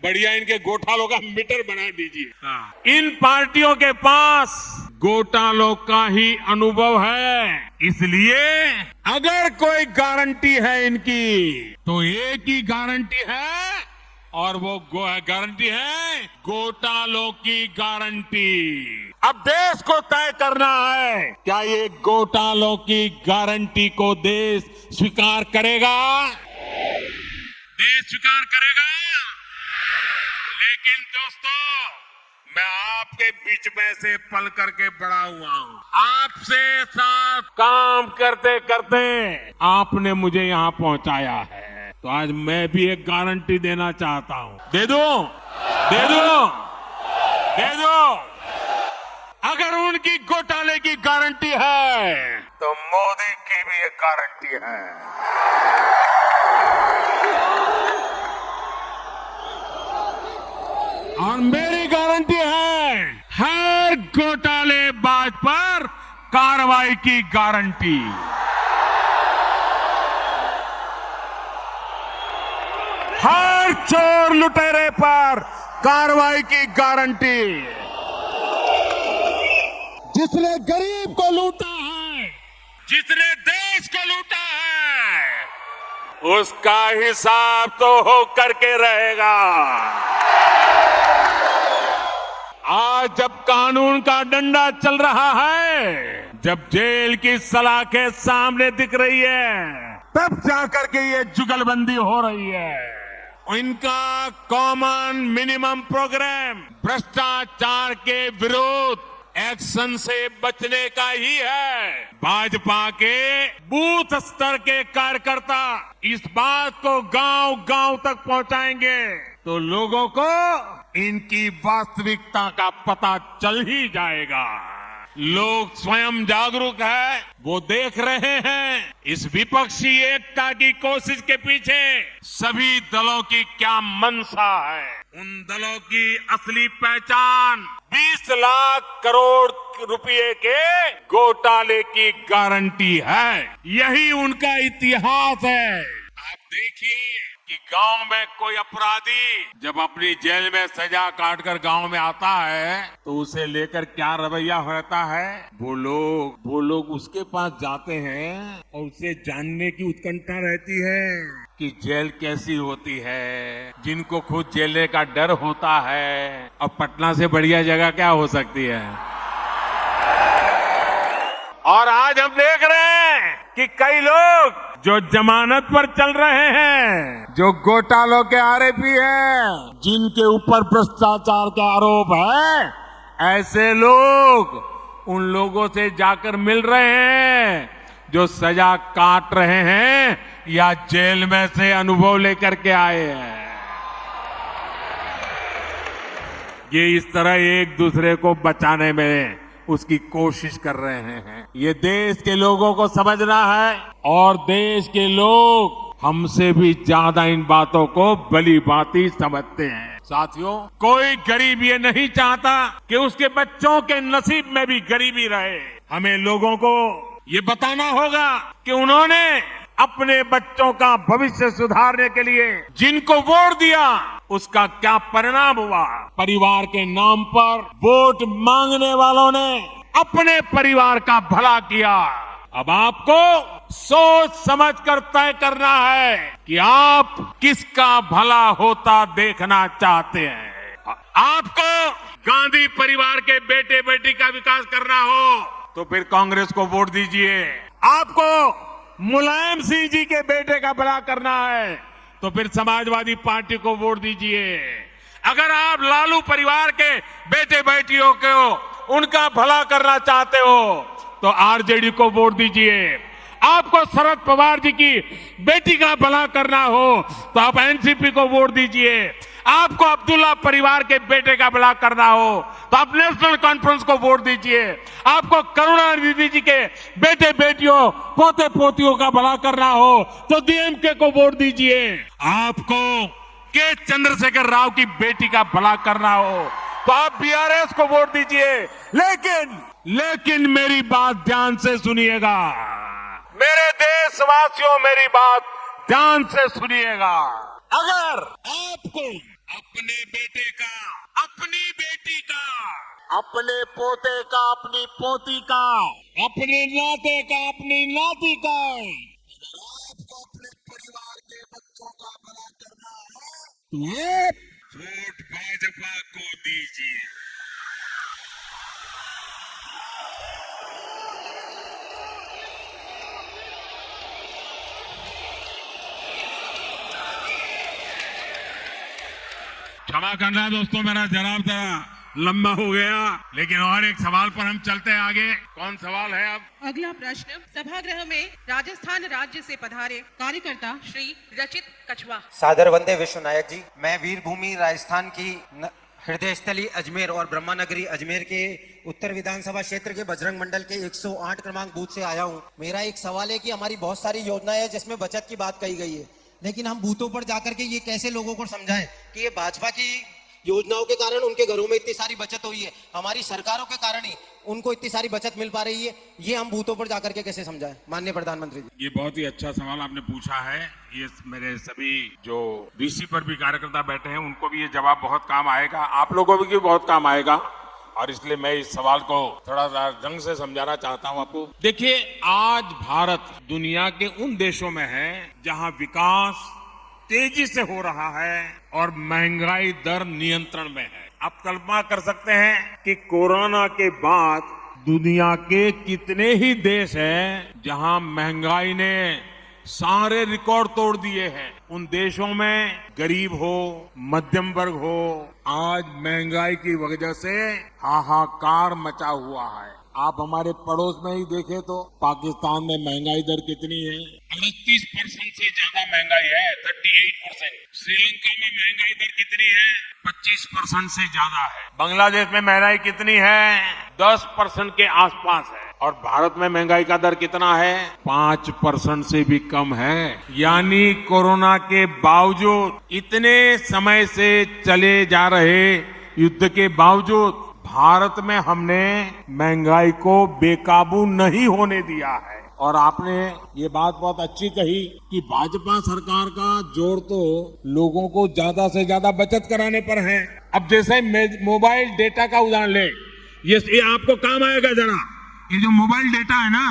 बढ़िया इनके घोटालों का मीटर बना दीजिए। इन पार्टियों के पास घोटालों का ही अनुभव है, इसलिए अगर कोई गारंटी है इनकी तो एक ही गारंटी है, और वो गारंटी है घोटालों की गारंटी। अब देश को तय करना है, क्या ये घोटालों की गारंटी को देश स्वीकार करेगा? देश स्वीकार करेगा। लेकिन दोस्तों, मैं आपके बीच में से पल करके बड़ा हुआ हूँ। आपसे साथ काम करते करते आपने मुझे यहाँ पहुँचाया है, तो आज मैं भी एक गारंटी देना चाहता हूँ। दे दो, दे दो, दे दो। अगर उनकी घोटाले की गारंटी है तो मोदी की भी एक गारंटी है। और मेरी गारंटी है हर घोटालेबाज पर कार्रवाई की गारंटी। हर चोर लुटेरे पर कार्रवाई की गारंटी। जिसने गरीब को लूटा है, जिसने देश को लूटा है, उसका हिसाब तो हो करके रहेगा। आज जब कानून का डंडा चल रहा है, जब जेल की सलाखें सामने दिख रही है, तब जाकर के ये जुगलबंदी हो रही है। इनका कॉमन मिनिमम प्रोग्राम भ्रष्टाचार के विरुद्ध एक्शन से बचने का ही है। भाजपा के बूथ स्तर के कार्यकर्ता इस बात को गांव-गांव तक पहुंचाएंगे तो लोगों को इनकी वास्तविकता का पता चल ही जाएगा। लोग स्वयं जागरूक है, वो देख रहे हैं इस विपक्षी एकता की कोशिश के पीछे सभी दलों की क्या मंशा है। उन दलों की असली पहचान 20 लाख करोड़ रुपए के घोटाले की गारंटी है। यही उनका इतिहास है। आप देखिए कि गांव में कोई अपराधी जब अपनी जेल में सजा काटकर गांव में आता है तो उसे लेकर क्या रवैया रहता है। वो लोग उसके पास जाते हैं और उसे जानने की उत्कंठा रहती है कि जेल कैसी होती है, जिनको खुद जेल का डर होता है। और पटना से बढ़िया जगह क्या हो सकती है। और आज हम देख रहे हैं कि कई लोग जो जमानत पर चल रहे हैं, जो घोटालों के आरोपी हैं, जिनके ऊपर भ्रष्टाचार का आरोप है, ऐसे लोग उन लोगों से जाकर मिल रहे हैं जो सजा काट रहे हैं या जेल में से अनुभव लेकर के आए हैं। ये इस तरह एक दूसरे को बचाने में उसकी कोशिश कर रहे हैं। ये देश के लोगों को समझना है और देश के लोग हमसे भी ज्यादा इन बातों को भली भांति समझते हैं। साथियों, कोई गरीब ये नहीं चाहता कि उसके बच्चों के नसीब में भी गरीबी रहे। हमें लोगों को ये बताना होगा कि उन्होंने अपने बच्चों का भविष्य सुधारने के लिए जिनको वोट दिया उसका क्या परिणाम हुआ। परिवार के नाम पर वोट मांगने वालों ने अपने परिवार का भला किया। अब आपको सोच समझ कर तय करना है कि आप किसका भला होता देखना चाहते हैं। आपको गांधी परिवार के बेटे बेटी का विकास करना हो तो फिर कांग्रेस को वोट दीजिए। आपको मुलायम सिंह जी के बेटे का भला करना है तो फिर समाजवादी पार्टी को वोट दीजिए। अगर आप लालू परिवार के बेटे बेटियों को उनका भला करना चाहते हो तो आरजेडी को वोट दीजिए। आपको शरद पवार जी की बेटी का भला करना हो तो आप एनसीपी को वोट दीजिए। आपको अब्दुल्ला परिवार के बेटे का भला करना हो तो आप नेशनल कॉन्फ्रेंस को वोट दीजिए। आपको करुणानिधि जी के बेटे बेटियों पोते पोतियों का भला करना हो तो डीएमके को वोट दीजिए। आपको के चंद्रशेखर राव की बेटी का भला करना हो तो आप बीआरएस को वोट दीजिए। लेकिन मेरी बात ध्यान से सुनिएगा, मेरे देशवासियों, मेरी बात ध्यान से सुनिएगा। अगर आपको अपने बेटे का, अपनी बेटी का, अपने पोते का, अपनी पोती का, अपने नाते का, अपनी नाती का, अगर आपको अपने परिवार के बच्चों का भला करना है तो वोट भाजपा को दीजिए। क्षमा करना दोस्तों, मेरा जवाब जरा लंबा हो गया, लेकिन और एक सवाल पर हम चलते हैं आगे। कौन सवाल है अब? अगला प्रश्न सभागृह में राजस्थान राज्य से पधारे कार्यकर्ता श्री रचित कछवा। सादर वंदे विश्व नायक जी। मैं वीरभूमि राजस्थान की हृदय स्थली अजमेर और ब्रह्मानगरी अजमेर के उत्तर विधानसभा क्षेत्र के बजरंग मंडल के 108 क्रमांक बूथ से आया हूँ। मेरा एक सवाल है कि हमारी बहुत सारी योजनाएं है जिसमें बचत की बात कही गई है, लेकिन हम बूथों पर जाकर के ये कैसे लोगों को समझाएं कि ये भाजपा की योजनाओं के कारण उनके घरों में इतनी सारी बचत हुई है, हमारी सरकारों के कारण ही उनको इतनी सारी बचत मिल पा रही है। ये हम बूथों पर जाकर के कैसे समझाएं माननीय प्रधानमंत्री जी? ये बहुत ही अच्छा सवाल आपने पूछा है। ये मेरे सभी जो डीसी पर भी कार्यकर्ता बैठे हैं उनको भी ये जवाब बहुत काम आएगा, आप लोगों को भी बहुत काम आएगा, और इसलिए मैं इस सवाल को थोड़ा सा ढंग से समझाना चाहता हूं आपको। देखिए, आज भारत दुनिया के उन देशों में है जहां विकास तेजी से हो रहा है और महंगाई दर नियंत्रण में है। आप कल्पना कर सकते हैं कि कोरोना के बाद दुनिया के कितने ही देश हैं जहां महंगाई ने सारे रिकॉर्ड तोड़ दिए हैं। उन देशों में गरीब हो, मध्यम वर्ग हो, आज महंगाई की वजह से हाहाकार मचा हुआ है। आप हमारे पड़ोस में ही देखें तो पाकिस्तान में महंगाई दर कितनी है? 38% से ज्यादा महंगाई है, 38%। श्रीलंका में महंगाई दर कितनी है? 25% से ज्यादा है। बांग्लादेश में महंगाई कितनी है? 10% के आसपास है। और भारत में महंगाई का दर कितना है? 5% से भी कम है। यानी कोरोना के बावजूद, इतने समय से चले जा रहे युद्ध के बावजूद भारत में हमने महंगाई को बेकाबू नहीं होने दिया है। और आपने ये बात बहुत अच्छी कही कि भाजपा सरकार का जोर तो लोगों को ज्यादा से ज्यादा बचत कराने पर है। अब जैसे मोबाइल डेटा का उदाहरण ले, ये आपको काम आएगा जरा। ये जो मोबाइल डेटा है ना,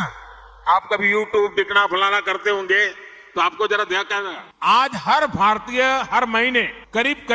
आप कभी यूट्यूब दिखना फलाना करते होंगे तो आपको जरा ध्यान करना। आज हर भारतीय हर महीने करीब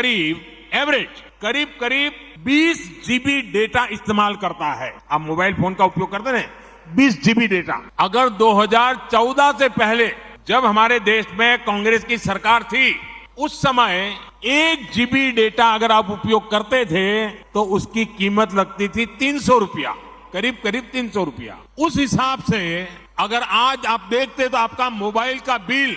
करीब 20 जीबी डेटा इस्तेमाल करता है। आप मोबाइल फोन का उपयोग करते हैं, 20 जीबी डेटा। अगर 2014 से पहले जब हमारे देश में कांग्रेस की सरकार थी, उस समय 1 जीबी डेटा अगर आप उपयोग करते थे तो उसकी कीमत लगती थी 300 रुपया, करीब 300 रुपया। उस हिसाब से अगर आज आप देखते तो आपका मोबाइल का बिल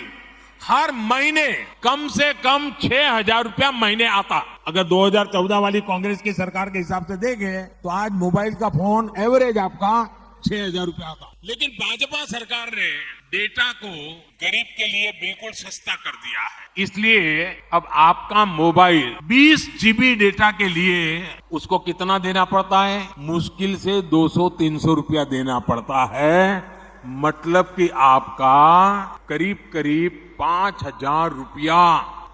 हर महीने कम से कम 6,000 रुपया महीने आता। अगर 2014 वाली कांग्रेस की सरकार के हिसाब से देखें तो आज मोबाइल का फोन एवरेज आपका 6,000 रुपया आता। लेकिन भाजपा सरकार ने डेटा को गरीब के लिए बिल्कुल सस्ता कर दिया है। इसलिए अब आपका मोबाइल 20 GB डेटा के लिए उसको कितना देना पड़ता है? मुश्किल से 200-300 रुपया देना पड़ता है। मतलब कि आपका करीब करीब 5,000 रुपया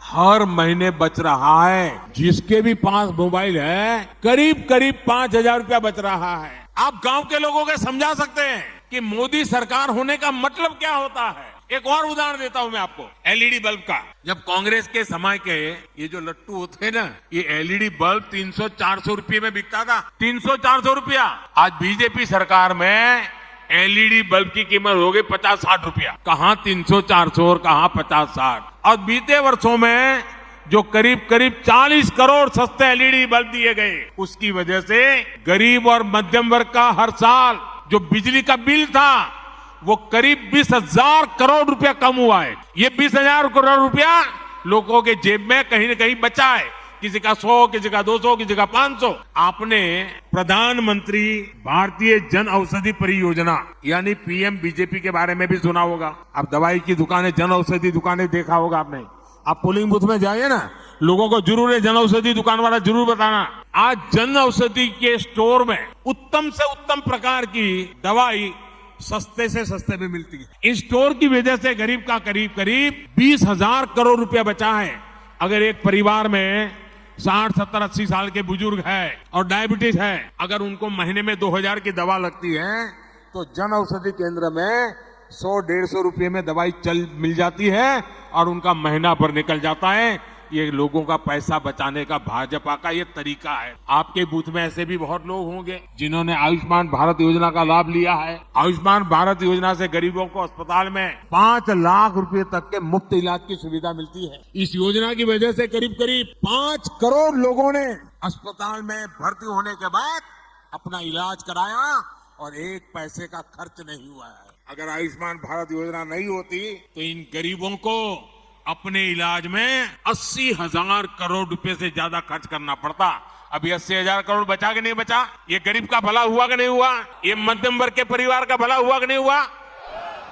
हर महीने बच रहा है। जिसके भी पास मोबाइल है करीब करीब 5,000 रुपया बच रहा है। आप गांव के लोगों को समझा सकते हैं कि मोदी सरकार होने का मतलब क्या होता है। एक और उदाहरण देता हूं मैं आपको, एलईडी बल्ब का। जब कांग्रेस के समय के ये जो लट्टू होते हैं ना, ये एलईडी बल्ब 300-400 रुपये में बिकता था। 300-400 रुपया। आज बीजेपी सरकार में एलईडी बल्ब की कीमत हो गई 50-60 रुपया। कहां 300-400 और कहां 50-60। और बीते वर्षों में जो करीब करीब 40 करोड़ सस्ते एलईडी बल्ब दिए गए, उसकी वजह से गरीब और मध्यम वर्ग का हर साल जो बिजली का बिल था वो करीब 20,000 करोड़ रुपया कम हुआ है। ये 20,000 करोड़ रुपया लोगों के जेब में कहीं न कहीं बचा है। किसी का 100, किसी का 200, किसी का 500। आपने प्रधानमंत्री भारतीय जन औषधि परियोजना यानी पीएम बीजेपी के बारे में भी सुना होगा। आप दवाई की दुकानें, जन औषधि दुकानें देखा होगा आपने। आप पोलिंग बूथ में जाइए ना, लोगों को जरूर है जन औषधि दुकान वाला जरूर बताना। आज जन औषधि के स्टोर में उत्तम से उत्तम प्रकार की दवाई सस्ते से सस्ते में मिलती है। इस स्टोर की वजह से गरीब का करीब करीब 20,000 करोड़ रुपया बचा है। अगर एक परिवार में 60, 70, 80 साल के बुजुर्ग है और डायबिटीज है, अगर उनको महीने में 2,000 की दवा लगती है तो जन औषधि केंद्र में 100-150 रुपये में दवाई मिल जाती है और उनका महीना भर निकल जाता है। ये लोगों का पैसा बचाने का भाजपा का ये तरीका है। आपके बूथ में ऐसे भी बहुत लोग होंगे जिन्होंने आयुष्मान भारत योजना का लाभ लिया है। आयुष्मान भारत योजना से गरीबों को अस्पताल में 5 लाख रुपए तक के मुफ्त इलाज की सुविधा मिलती है। इस योजना की वजह से करीब करीब 5 करोड़ लोगों ने अस्पताल में भर्ती होने के बाद अपना इलाज कराया और 1 पैसे का खर्च नहीं हुआ है। अगर आयुष्मान भारत योजना नहीं होती तो इन गरीबों को अपने इलाज में 80,000 करोड़ रुपए से ज्यादा खर्च करना पड़ता। अभी 80,000 करोड़ बचा कि नहीं बचा? ये गरीब का भला हुआ कि नहीं हुआ? ये मध्यम वर्ग के परिवार का भला हुआ कि नहीं हुआ?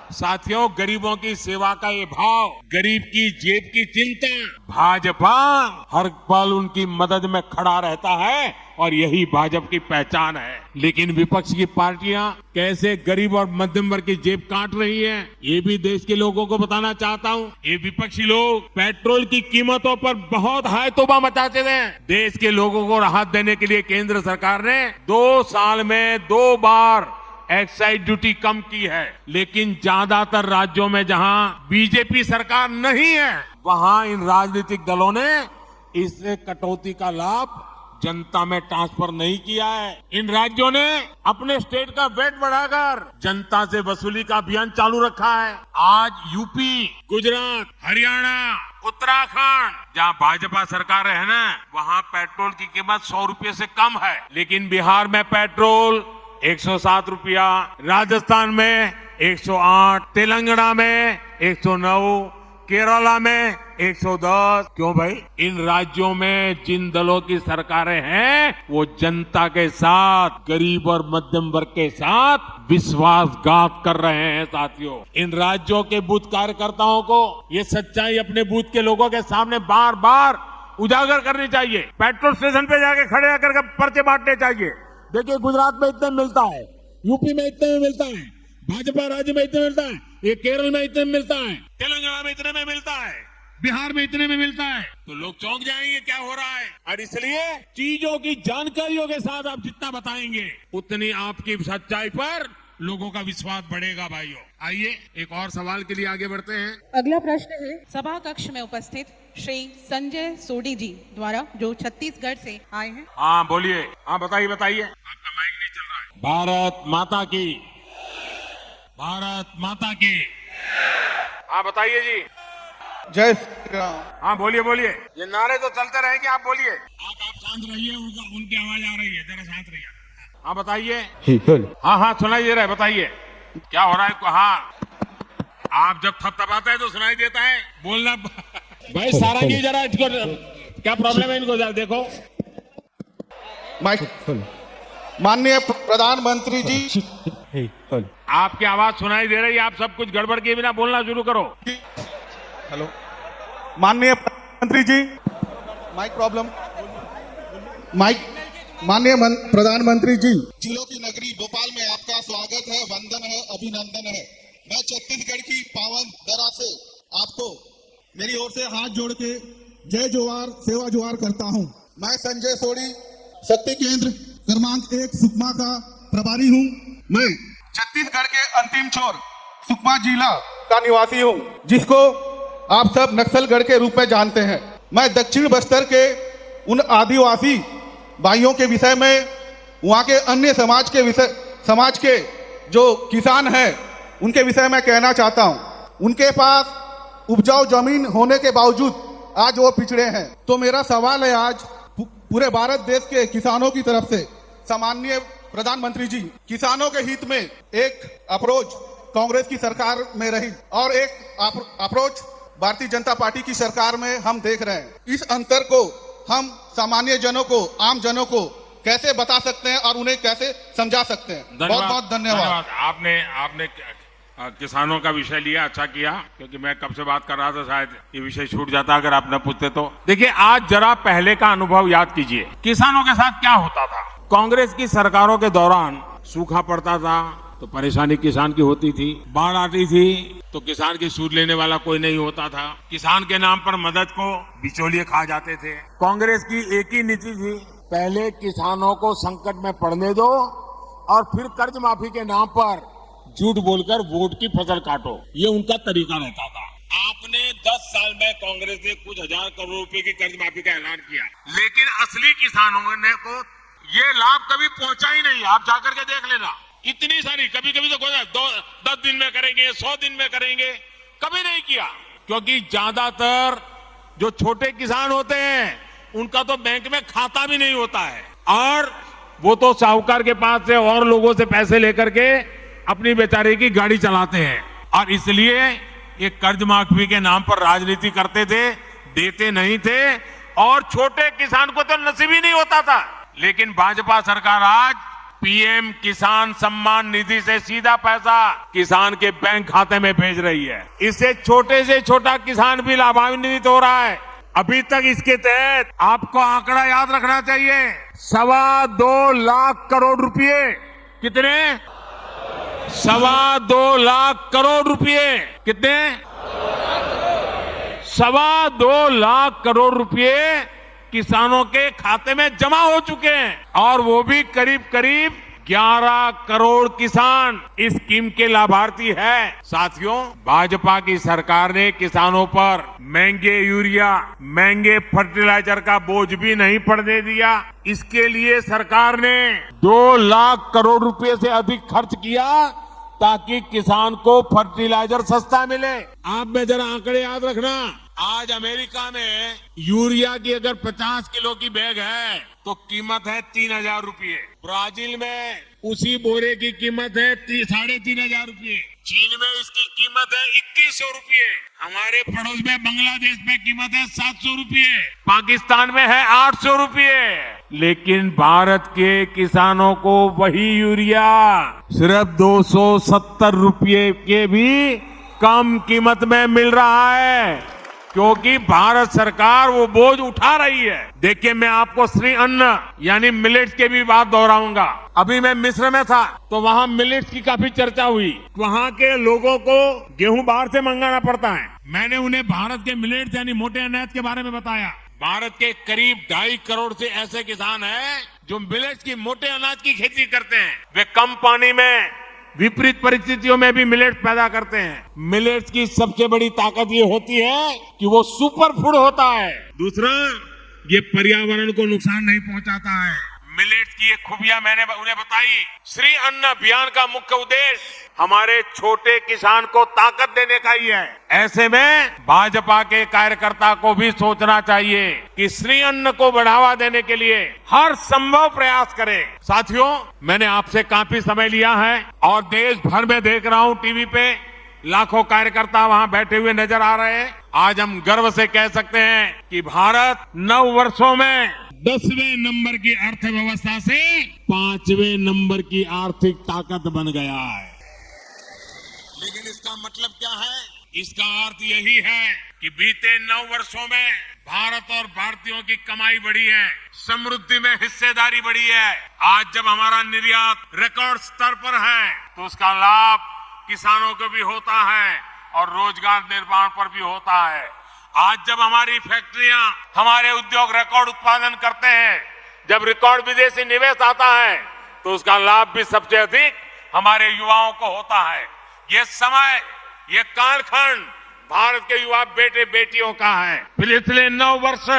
साथियों, गरीबों की सेवा का ये भाव, गरीब की जेब की चिंता, भाजपा हर पल उनकी मदद में खड़ा रहता है और यही भाजपा की पहचान है। लेकिन विपक्ष की पार्टियां कैसे गरीब और मध्यम वर्ग की जेब काट रही हैं, ये भी देश के लोगों को बताना चाहता हूं। ये विपक्षी लोग पेट्रोल की कीमतों पर बहुत हाय तौबा मचाते हैं। देश के लोगों को राहत देने के लिए केंद्र सरकार ने 2 साल में 2 बार एक्साइज ड्यूटी कम की है। लेकिन ज्यादातर राज्यों में जहां बीजेपी सरकार नहीं है, वहां इन राजनीतिक दलों ने इस कटौती का लाभ जनता में ट्रांसफर नहीं किया है। इन राज्यों ने अपने स्टेट का वेट बढ़ाकर जनता से वसूली का अभियान चालू रखा है। आज यूपी, गुजरात, हरियाणा, उत्तराखंड जहां भाजपा सरकार है ना, वहां पेट्रोल की कीमत 100 रुपये से कम है। लेकिन बिहार में पेट्रोल 107 रुपया, राजस्थान में 108, तेलंगाना में 109, केरला में 110। क्यों भाई? इन राज्यों में जिन दलों की सरकारें हैं वो जनता के साथ, गरीब और मध्यम वर्ग के साथ विश्वासघात कर रहे हैं। साथियों, इन राज्यों के बूथ कार्यकर्ताओं को ये सच्चाई अपने बूथ के लोगों के सामने बार बार उजागर करनी चाहिए। पेट्रोल स्टेशन पे जाके खड़े होकर पर्चे बांटने चाहिए। देखिए, गुजरात में इतने मिलता है, यूपी में इतने में मिलता है, भाजपा राज्य में इतने मिलता है, ये केरल में इतने में मिलता है, तेलंगाना में इतने में मिलता है, बिहार में इतने में मिलता है, तो लोग चौंक जाएंगे क्या हो रहा है। और इसलिए चीजों की जानकारियों के साथ आप जितना बताएंगे उतनी आपकी सच्चाई पर लोगों का विश्वास बढ़ेगा। भाइयों, आइए एक और सवाल के लिए आगे बढ़ते हैं। अगला प्रश्न है सभा कक्ष में उपस्थित श्री संजय सोडी जी द्वारा, जो छत्तीसगढ़ से आए हैं। हाँ बोलिए, हाँ बताइए बताइए। आपका माइक नहीं चल रहा है। भारत माता की, भारत माता की। हाँ बताइए जी। जय श्री राम। हाँ बोलिए बोलिए। ये नारे तो चलते रहेंगे, आप बोलिए। आप शांत रहिए, उनकी आवाज आ रही है, जरा शांत रहिए। हाँ बताइए। हाँ हाँ सुनाई दे रहा है, बताइए क्या हो रहा है। हाँ, आप जब थपथपाते हैं तो सुनाई देता है, बोलना। भाई सारंगी जरा इसको, क्या प्रॉब्लम है इनको जरा देखो। माननीय प्रधानमंत्री जी, आपकी आवाज सुनाई दे रही है, आप सब कुछ गड़बड़ किए बिना बोलना शुरू करो। हेलो, माननीय प्रधानमंत्री जी, माइक प्रॉब्लम, माइक। माननीय प्रधानमंत्री जी, जिलों की नगरी भोपाल में आपका स्वागत है, वंदन है, अभिनंदन है। मैं छत्तीसगढ़ की पावन धरा से आपको मेरी ओर से हाथ जोड़ के जय जोहार, सेवा जोहार करता हूं। मैं संजय सोडी, शक्ति केंद्र क्रमांक 1 सुकमा का प्रभारी हूं। मैं छत्तीसगढ़ के अंतिम छोर सुकमा जिला का निवासी हूं, जिसको आप सब नक्सलगढ़ के रूप में जानते हैं। मैं दक्षिण बस्तर के उन आदिवासी भाइयों के विषय में, वहां के अन्य समाज के जो किसान हैं उनके विषय में कहना चाहता हूं। उनके पास उपजाऊ जमीन होने के बावजूद आज वो पिछड़े हैं। तो मेरा सवाल है आज पूरे भारत देश के किसानों की तरफ से, सम्माननीय प्रधानमंत्री जी, किसानों के हित में एक अप्रोच कांग्रेस की सरकार में रही और एक अप्रोच भारतीय जनता पार्टी की सरकार में हम देख रहे हैं। इस अंतर को हम सामान्य जनों को, आम जनों को कैसे बता सकते हैं और उन्हें कैसे समझा सकते हैं? बहुत बहुत धन्यवाद। आपने किसानों का विषय लिया, अच्छा किया, क्योंकि मैं कब से बात कर रहा था, शायद ये विषय छूट जाता अगर आप न पूछते तो। देखिए, आज जरा पहले का अनुभव याद कीजिए, किसानों के साथ क्या होता था। कांग्रेस की सरकारों के दौरान सूखा पड़ता था तो परेशानी किसान की होती थी, बाढ़ आती थी तो किसान की सूद लेने वाला कोई नहीं होता था, किसान के नाम पर मदद को बिचौलिए खा जाते थे। कांग्रेस की एक ही नीति थी, पहले किसानों को संकट में पड़ने दो और फिर कर्ज माफी के नाम पर झूठ बोलकर वोट की फसल काटो, ये उनका तरीका रहता था। आपने 10 साल में कांग्रेस ने कुछ हजार करोड़ रुपए की कर्ज माफी का ऐलान किया, लेकिन असली किसानों ने को ये लाभ कभी पहुंचा ही नहीं। आप जाकर के देख लेना, इतनी सारी, कभी कभी तो 10 दिन में करेंगे, 100 दिन में करेंगे, कभी नहीं किया। क्योंकि ज्यादातर जो छोटे किसान होते हैं उनका तो बैंक में खाता भी नहीं होता है और वो तो साहूकार के पास से और लोगों से पैसे लेकर के अपनी बेचारे की गाड़ी चलाते हैं और इसलिए ये कर्ज माफी के नाम पर राजनीति करते थे, देते नहीं थे और छोटे किसान को तो नसीब ही नहीं होता था। लेकिन भाजपा सरकार आज पीएम किसान सम्मान निधि से सीधा पैसा किसान के बैंक खाते में भेज रही है। इससे छोटे से छोटा किसान भी लाभान्वित हो रहा है। अभी तक इसके तहत आपको आंकड़ा याद रखना चाहिए, 2.25 लाख करोड़ रुपए। कितने? 2.25 लाख करोड़ रुपए। कितने? 2.25 लाख करोड़ रुपए किसानों के खाते में जमा हो चुके हैं और वो भी करीब करीब 11 करोड़ किसान इस स्कीम के लाभार्थी है। साथियों, भाजपा की सरकार ने किसानों पर महंगे यूरिया, महंगे फर्टिलाइजर का बोझ भी नहीं पड़ने दिया। इसके लिए सरकार ने 2 लाख करोड़ रुपए से अधिक खर्च किया ताकि किसान को फर्टिलाइजर सस्ता मिले। आप में जरा आंकड़े याद रखना, आज अमेरिका में यूरिया की अगर 50 किलो की बैग है तो कीमत है 3,000 रुपये। ब्राजील में उसी बोरे की कीमत है 3,500 रुपये। चीन में इसकी कीमत है 2,100 रुपये। हमारे पड़ोस में बांग्लादेश में कीमत है 700 रुपये। पाकिस्तान में है 800 रुपये। लेकिन भारत के किसानों को वही यूरिया सिर्फ 270 रुपये के भी कम कीमत में मिल रहा है, क्योंकि भारत सरकार वो बोझ उठा रही है। देखिए, मैं आपको श्री अन्न यानी मिलेट्स के भी बात दोहराऊंगा। अभी मैं मिस्र में था तो वहाँ मिलेट्स की काफी चर्चा हुई। वहाँ के लोगों को गेहूं बाहर से मंगाना पड़ता है। मैंने उन्हें भारत के मिलेट्स यानी मोटे अनाज के बारे में बताया। भारत के करीब 2.5 करोड़ से ऐसे किसान हैं जो मिलेट्स की, मोटे अनाज की खेती करते हैं। वे कम पानी में विपरीत परिस्थितियों में भी मिलेट्स पैदा करते हैं। मिलेट्स की सबसे बड़ी ताकत ये होती है कि वो सुपर फूड होता है। दूसरा, ये पर्यावरण को नुकसान नहीं पहुंचाता है। मिलेट्स की ये खूबियां मैंने उन्हें बताई। श्री अन्न अभियान का मुख्य उद्देश्य हमारे छोटे किसान को ताकत देने का ही है। ऐसे में भाजपा के कार्यकर्ता को भी सोचना चाहिए कि श्री अन्न को बढ़ावा देने के लिए हर संभव प्रयास करें। साथियों, मैंने आपसे काफी समय लिया है और देश भर में देख रहा हूं टीवी पे लाखों कार्यकर्ता वहां बैठे हुए नजर आ रहे हैं। आज हम गर्व से कह सकते हैं कि भारत 9 वर्षों में 10वें नंबर की अर्थव्यवस्था से 5वें नंबर की आर्थिक ताकत बन गया है। लेकिन इसका मतलब क्या है? इसका अर्थ यही है कि बीते 9 वर्षों में भारत और भारतीयों की कमाई बढ़ी है, समृद्धि में हिस्सेदारी बढ़ी है। आज जब हमारा निर्यात रिकॉर्ड स्तर पर है तो उसका लाभ किसानों को भी होता है और रोजगार निर्माण पर भी होता है। आज जब हमारी फैक्ट्रियां, हमारे उद्योग रिकॉर्ड उत्पादन करते हैं, जब रिकॉर्ड विदेशी निवेश आता है तो उसका लाभ भी सबसे अधिक हमारे युवाओं को होता है। ये समय, ये कालखंड भारत के युवा बेटे बेटियों का है। पिछले 9 वर्ष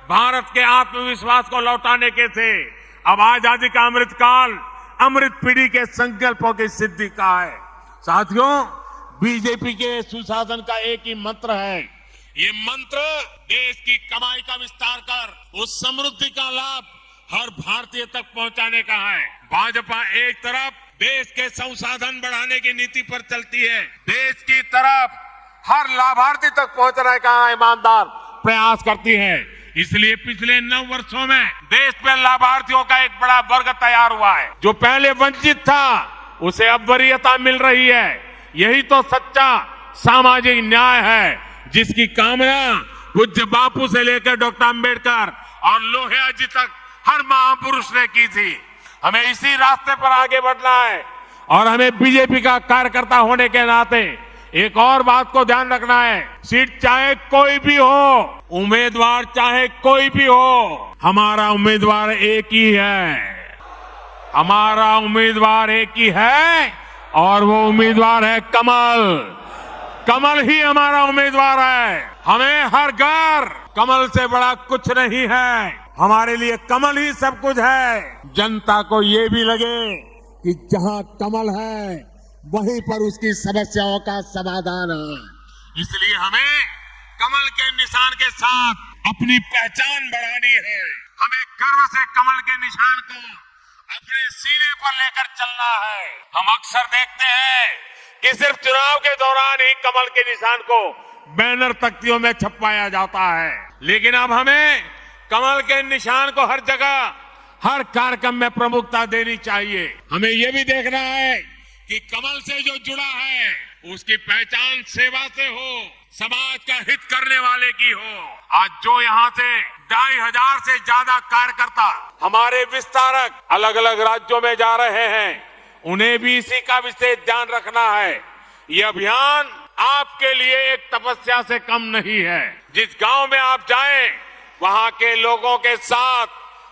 भारत के आत्मविश्वास को लौटाने के थे। अब आजादी का अमृत काल अमृत पीढ़ी के संकल्पों की सिद्धि का है। साथियों, बीजेपी के सुशासन का एक ही मंत्र है। ये मंत्र देश की कमाई का विस्तार कर उस समृद्धि का लाभ हर भारतीय तक पहुंचाने का है। भाजपा एक तरफ देश के संसाधन बढ़ाने की नीति पर चलती है, देश की तरफ हर लाभार्थी तक पहुंचने का ईमानदार प्रयास करती है। इसलिए पिछले 9 वर्षों में देश में लाभार्थियों का एक बड़ा वर्ग तैयार हुआ है। जो पहले वंचित था उसे अब वरीयता मिल रही है। यही तो सच्चा सामाजिक न्याय है, जिसकी कामना पूज्य बापू से लेकर डॉक्टर अंबेडकर और लोहिया जी तक हर महापुरुष ने की थी। हमें इसी रास्ते पर आगे बढ़ना है और हमें बीजेपी का कार्यकर्ता होने के नाते एक और बात को ध्यान रखना है। सीट चाहे कोई भी हो, उम्मीदवार चाहे कोई भी हो, हमारा उम्मीदवार एक ही है। हमारा उम्मीदवार एक ही है और वो उम्मीदवार है कमल। कमल ही हमारा उम्मीदवार है। हमें हर घर कमल से बड़ा कुछ नहीं है। हमारे लिए कमल ही सब कुछ है। जनता को ये भी लगे कि जहां कमल है वहीं पर उसकी समस्याओं का समाधान है। इसलिए हमें कमल के निशान के साथ अपनी पहचान बढ़ानी है। हमें गर्व से कमल के निशान को अपने सीने पर लेकर चलना है। हम अक्सर देखते हैं कि सिर्फ चुनाव के दौरान ही कमल के निशान को बैनर तख्तियों में छपवाया जाता है, लेकिन अब हमें कमल के निशान को हर जगह, हर कार्यक्रम में प्रमुखता देनी चाहिए। हमें यह भी देखना है कि कमल से जो जुड़ा है उसकी पहचान सेवा से हो, समाज का हित करने वाले की हो। आज जो यहाँ से 2500 से ज्यादा कार्यकर्ता हमारे विस्तारक अलग अलग राज्यों में जा रहे हैं, उन्हें भी इसी का विशेष ध्यान रखना है। ये अभियान आपके लिए एक तपस्या से कम नहीं है। जिस गांव में आप जाएं, वहां के लोगों के साथ,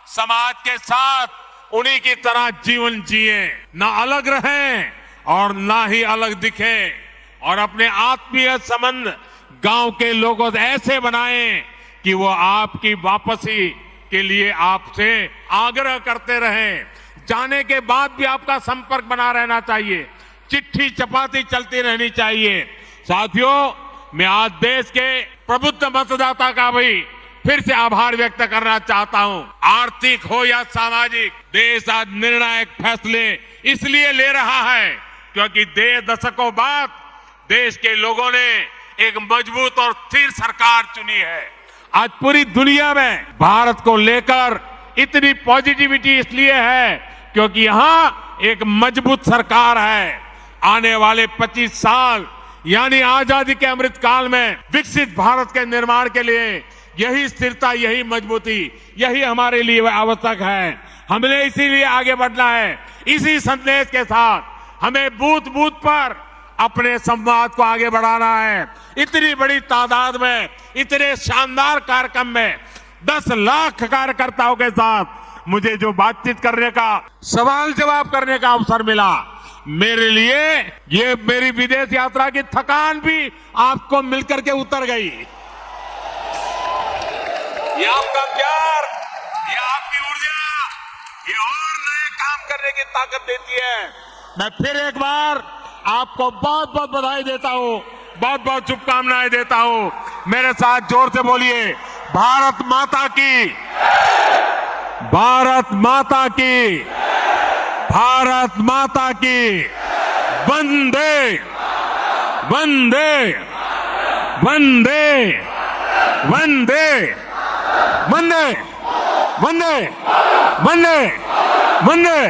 समाज के साथ उन्हीं की तरह जीवन जिए, ना अलग रहें और ना ही अलग दिखे, और अपने आत्मीय संबंध गांव के लोगों से ऐसे बनाएं कि वो आपकी वापसी के लिए आपसे आग्रह करते रहें। जाने के बाद भी आपका संपर्क बना रहना चाहिए, चिट्ठी चपाती चलती रहनी चाहिए। साथियों, मैं आज देश के प्रबुद्ध मतदाता का भी फिर से आभार व्यक्त करना चाहता हूं। आर्थिक हो या सामाजिक, देश आज निर्णायक फैसले इसलिए ले रहा है क्योंकि 10 दशकों बाद देश के लोगों ने एक मजबूत और स्थिर सरकार चुनी है। आज पूरी दुनिया में भारत को लेकर इतनी पॉजिटिविटी इसलिए है क्योंकि यहाँ एक मजबूत सरकार है। आने वाले 25 साल यानी आजादी के अमृत काल में विकसित भारत के निर्माण के लिए यही स्थिरता, यही मजबूती, यही हमारे लिए आवश्यक है। हमें इसीलिए आगे बढ़ना है। इसी संदेश के साथ हमें बूथ बूथ पर अपने संवाद को आगे बढ़ाना है। इतनी बड़ी तादाद में, इतने शानदार कार्यक्रम में 10 लाख कार्यकर्ताओं के साथ मुझे जो बातचीत करने का, सवाल जवाब करने का अवसर मिला, मेरे लिए ये मेरी विदेश यात्रा की थकान भी आपको मिलकर के उतर गई। ये आपका प्यार, ये आपकी ऊर्जा, ये और नए काम करने की ताकत देती है। मैं फिर एक बार आपको बहुत बहुत बधाई देता हूं, बहुत बहुत शुभकामनाएं देता हूं। मेरे साथ जोर से बोलिए, भारत माता की, भारत माता की, भारत माता की, वंदे वंदे वंदे वंदे वंदे वंदे वंदे वंदे